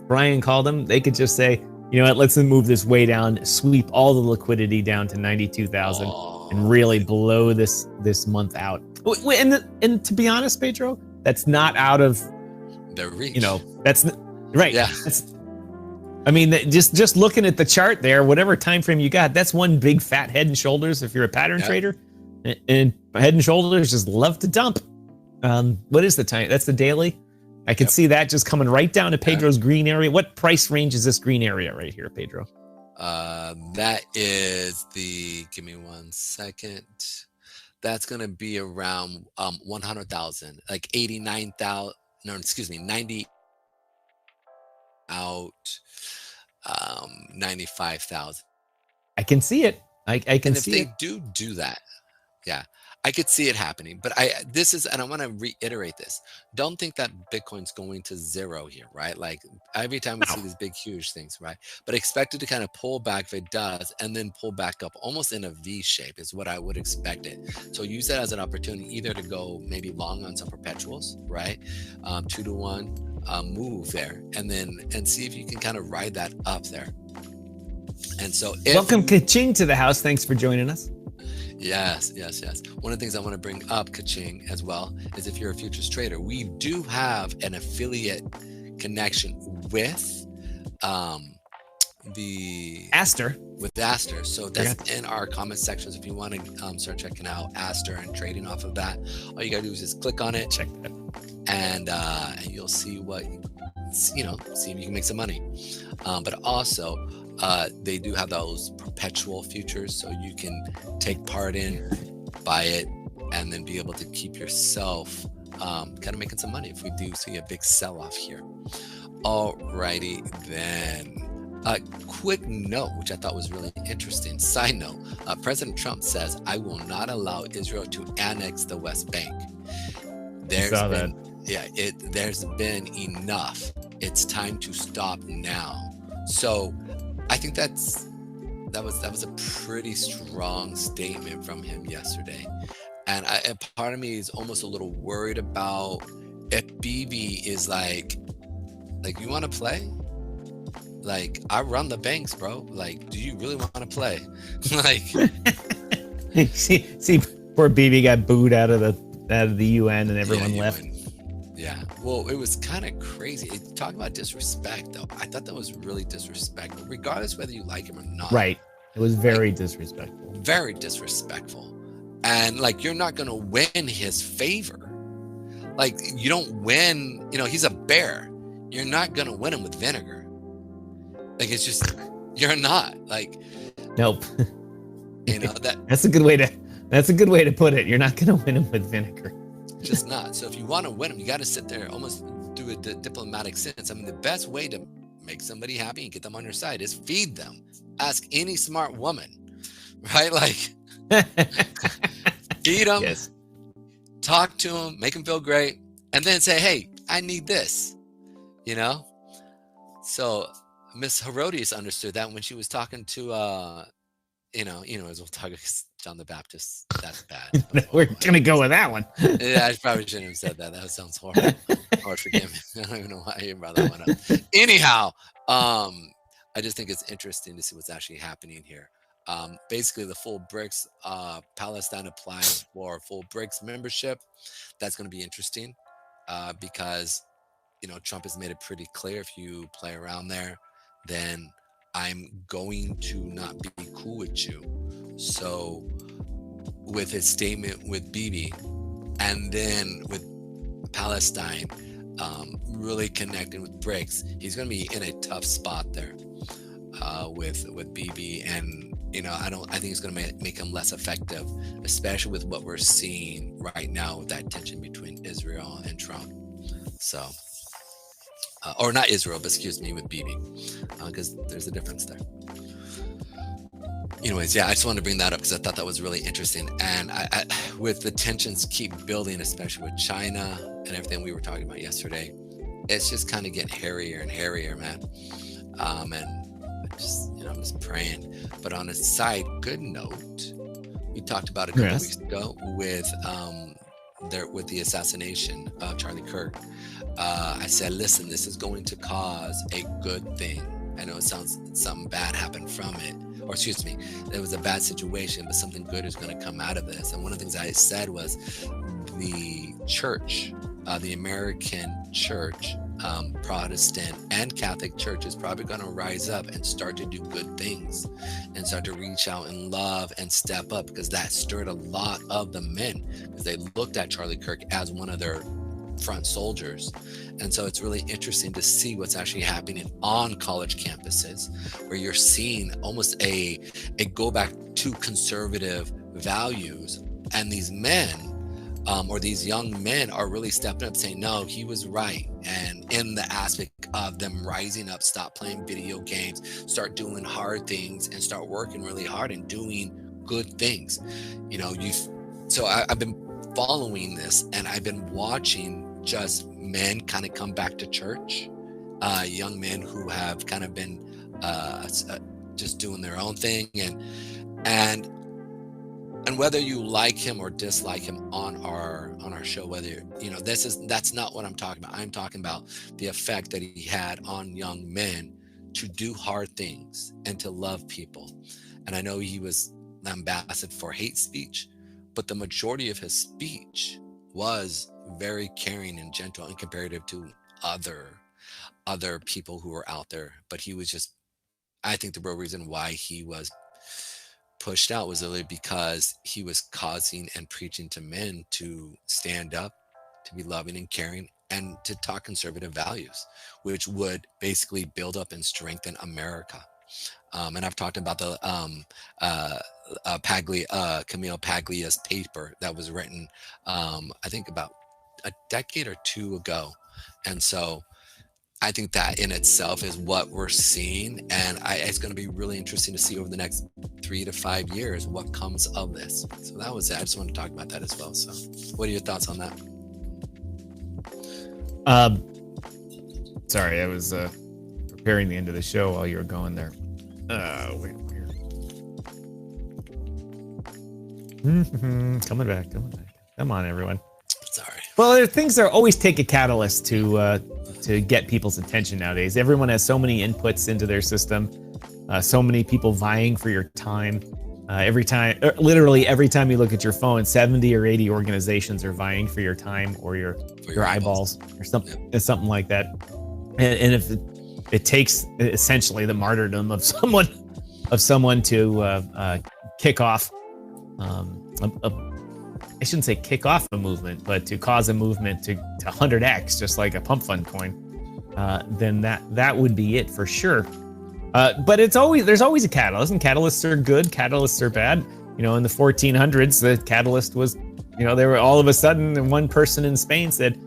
Brian called them, they could just say, you know what, let's move this way down, sweep all the liquidity down to 92,000 and really blow this month out. And to be honest, Pedro, that's not out of their reach. You know, that's right. Yeah. I mean, just looking at the chart there, whatever time frame you got, that's one big fat head and shoulders if you're a pattern trader. And head and shoulders just love to dump. What is the time? That's the daily. I could see that just coming right down to Pedro's green area. What price range is this green area right here, Pedro? That is give me 1 second. That's going to be around 100,000, like 89,000. No, excuse me, 90 out, 95,000. I can see it. I can see it. If they do that, yeah, I could see it happening. But I want to reiterate this. Don't think that Bitcoin's going to zero here, right? Like every time we see these big, huge things, right? But expect it to kind of pull back if it does, and then pull back up almost in a V shape is what I would expect it. So use that as an opportunity either to go maybe long on some perpetuals, right? 2-to-1 move there, and see if you can kind of ride that up there. And so welcome Kaching to the house. Thanks for joining us. Yes. One of the things I want to bring up, Kaching, as well, is if you're a futures trader, we do have an affiliate connection with the ASTER. With ASTER. So that's in our comment sections. If you want to start checking out ASTER and trading off of that, all you got to do is just click on it, check that, and you'll see what, see if you can make some money. But also, they do have those perpetual futures, so you can take part in, buy it, and then be able to keep yourself kind of making some money if we do see a big sell-off here. Alrighty then. A quick note, which I thought was really interesting. Side note, President Trump says, I will not allow Israel to annex the West Bank. There's been enough. It's time to stop now. So I think that was a pretty strong statement from him yesterday. And part of me is almost a little worried about if Bibi is like, you want to play? Like, I run the banks, bro. Like, do you really want to play? Like, see, poor Bibi got booed out of the UN and everyone left. Yeah. Well, it was kind of crazy. Talk about disrespect, though. I thought that was really disrespectful, regardless whether you like him or not. Right. It was very disrespectful. Very disrespectful. And you're not going to win his favor. Like, you don't win, he's a bear. You're not going to win him with vinegar. Like, it's just, you're not. Like, nope. That's a good way to put it. You're not going to win him with vinegar. Just not. So if you want to win them, you got to sit there, almost do a diplomatic sense. I mean, the best way to make somebody happy and get them on your side is feed them. Ask any smart woman, right? Like, feed them, talk to them, make them feel great, and then say, hey, I need this, So Miss Herodias understood that when she was talking to, as we'll talk John the Baptist. That's bad. We're gonna go with that one. Yeah, I probably shouldn't have said that. That sounds horrible. Lord forgive me. I don't even know why I brought that one up. Anyhow, I just think it's interesting to see what's actually happening here. Basically, the full BRICS, Palestine applies for full BRICS membership. That's going to be interesting. because, Trump has made it pretty clear, if you play around there, then I'm going to not be cool with you. So with his statement with Bibi, and then with Palestine, really connecting with BRICS, he's going to be in a tough spot there with Bibi, and I think it's going to make him less effective, especially with what we're seeing right now with that tension between Israel and Trump. So, or not Israel, but excuse me, with Bibi, because there's a difference there. Anyways, yeah, I just wanted to bring that up because I thought that was really interesting. And I with the tensions keep building, especially with China and everything we were talking about yesterday, it's just kind of getting hairier and hairier, man. And I'm just praying. But on a side good note, we talked about a couple weeks ago with the assassination of Charlie Kirk. I said, listen, this is going to cause a good thing. I know it sounds something bad happened from it. Or excuse me, it was a bad situation, but something good is going to come out of this. And one of the things I said was the church, the American church, Protestant and Catholic church is probably going to rise up and start to do good things and start to reach out and love and step up, because that stirred a lot of the men, because they looked at Charlie Kirk as one of their front soldiers. And so it's really interesting to see what's actually happening on college campuses, where you're seeing almost a go back to conservative values, and these men or these young men are really stepping up saying, no, he was right. And in the aspect of them rising up, stop playing video games, start doing hard things, and start working really hard and doing good things. So I've been following this, and I've been watching just men kind of come back to church, young men who have kind of been just doing their own thing, and whether you like him or dislike him on our show, whether that's not what I'm talking about. I'm talking about the effect that he had on young men to do hard things and to love people. And I know he was ambassador for hate speech, but the majority of his speech was very caring and gentle and comparative to other people who were out there. But he was just, I think the real reason why he was pushed out was really because he was causing and preaching to men to stand up, to be loving and caring, and to talk conservative values, which would basically build up and strengthen America. And I've talked about the Camille Paglia's paper that was written, I think about a decade or two ago. And so I think that in itself is what we're seeing. And it's going to be really interesting to see over the next 3 to 5 years what comes of this. So that was it. I just wanted to talk about that as well. So what are your thoughts on that? Sorry, I was preparing the end of the show while you were going there. Wait. Coming back. Come on, everyone. Sorry. Well, things that always take a catalyst to get people's attention nowadays. Everyone has so many inputs into their system, so many people vying for your time. Literally every time you look at your phone, 70 or 80 organizations are vying for your time or your eyeballs or something like that. And if it takes essentially the martyrdom of someone to kick off I shouldn't say kick off a movement, but to cause a movement to 100x, just like a pump fund coin, then that would be it for sure. But there's always a catalyst, and catalysts are good, catalysts are bad. In the 1400s, the catalyst was, there were all of a sudden one person in Spain said,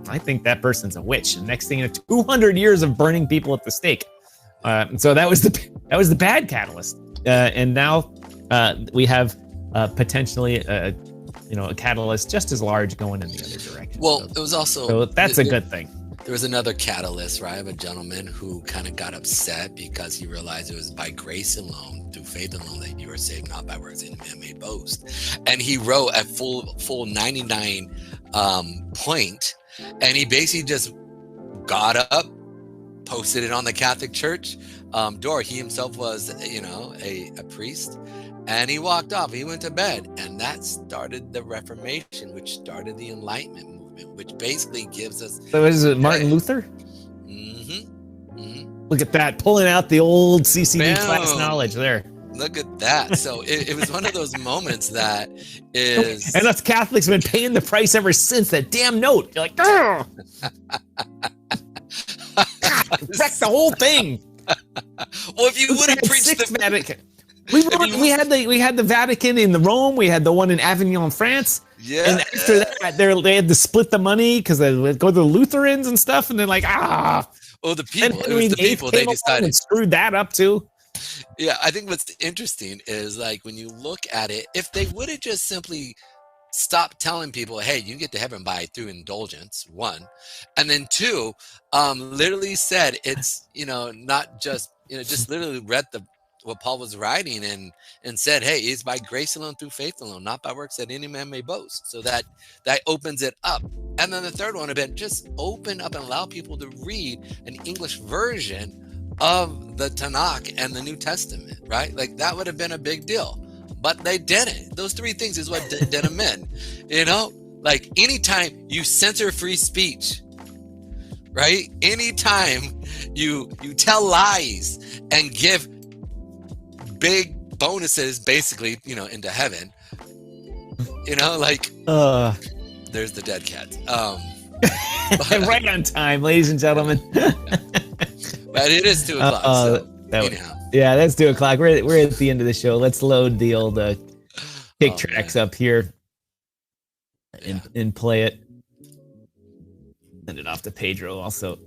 I think that person's a witch. And next thing, 200 years of burning people at the stake. So that was the bad catalyst. And now we have potentially a catalyst just as large going in the other direction. Well, it was also, so that's a good thing. There was another catalyst, right? I have a gentleman who kind of got upset because he realized it was by grace alone, through faith alone, that you were saved, not by works any man may boast. And he wrote a full 99 point, and he basically just got up, posted it on the Catholic Church door. He himself was, a priest. And he walked off. He went to bed. And that started the Reformation, which started the Enlightenment movement. document, which basically gives us. So is it Martin Luther? Mm-hmm. Mm-hmm. Look at that, pulling out the old CCD Bam. class knowledge there. Look at that. So it was one of those moments that is. And us Catholics have been paying the price ever since that damn note. You're like, oh, wreck the whole thing. Well, if you would have preached the Vatican. We had the Vatican in Rome. We had the one in Avignon, France. Yeah. And after that, they had to split the money because they would go to the Lutherans and stuff. And they're like, Well, the people. It was the people. They decided and screwed that up too. Yeah, I think what's interesting is like when you look at it, if they would have just simply stopped telling people, hey, you can get to heaven by through indulgence, one, and then two, literally said it's, not just, just literally read what Paul was writing and said, hey, it's by grace alone through faith alone, not by works that any man may boast. So that opens it up. And then the third one would have been just open up and allow people to read an English version of the Tanakh and the New Testament, right? Like that would have been a big deal, but they didn't. Those three things is what did them in, like anytime you censor free speech, right? Anytime you tell lies and give big bonuses basically, into heaven, there's the dead cat. Right on time, ladies and gentlemen. But it is 2 o'clock. So anyhow. Yeah, that's 2 o'clock. We're at the end of the show. Let's load the old kick tracks up here and play it. Send it off to Pedro also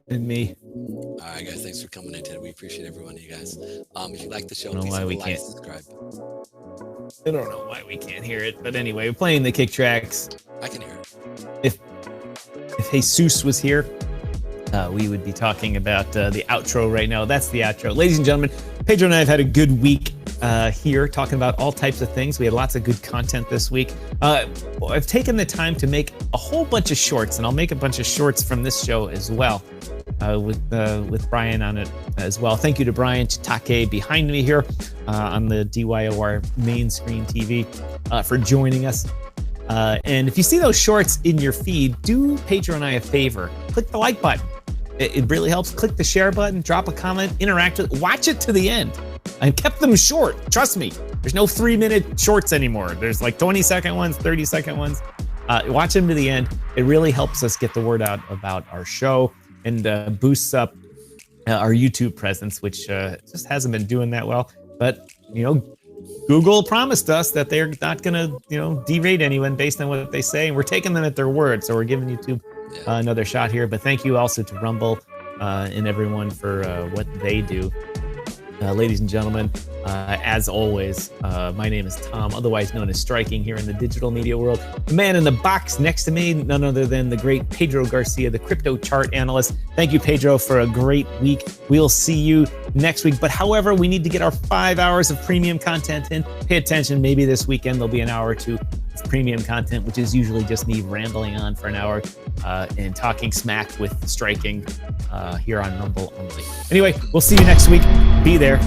and me. All right, guys. Thanks for coming in today. We appreciate every one of you guys. If you like the show, I don't know please why we like, can't subscribe. I don't know why we can't hear it, but anyway, we're playing the kick tracks. I can hear it. If Jesus was here, we would be talking about the outro right now. That's the outro. Ladies and gentlemen, Pedro and I have had a good week here talking about all types of things. We had lots of good content this week. I've taken the time to make a whole bunch of shorts, and I'll make a bunch of shorts from this show as well with Brian on it as well. Thank you to Brian Chitake behind me here on the DYOR main screen TV for joining us. And if you see those shorts in your feed, do Pedro and I a favor. Click the like button. It really helps. Click the share button, drop a comment, interact with it, watch it to the end. I kept them short. Trust me. There's no 3-minute shorts anymore. There's like 20-second ones, 30-second ones. Watch them to the end. It really helps us get the word out about our show and boosts up our YouTube presence, which just hasn't been doing that well. But, Google promised us that they're not going to, derate anyone based on what they say. And we're taking them at their word. So we're giving YouTube another shot here. But thank you also to Rumble and everyone for what they do. Ladies and gentlemen, as always, my name is Tom, otherwise known as Striking here in the digital media world. The man in the box next to me, none other than the great Pedro Garcia, the crypto chart analyst. Thank you, Pedro, for a great week. We'll see you next week. But however, we need to get our 5 hours of premium content in. Pay attention. Maybe this weekend there'll be an hour or two of premium content, which is usually just me rambling on for an hour and talking smack with Striking here on Rumble only. Anyway, we'll see you next week. Be there.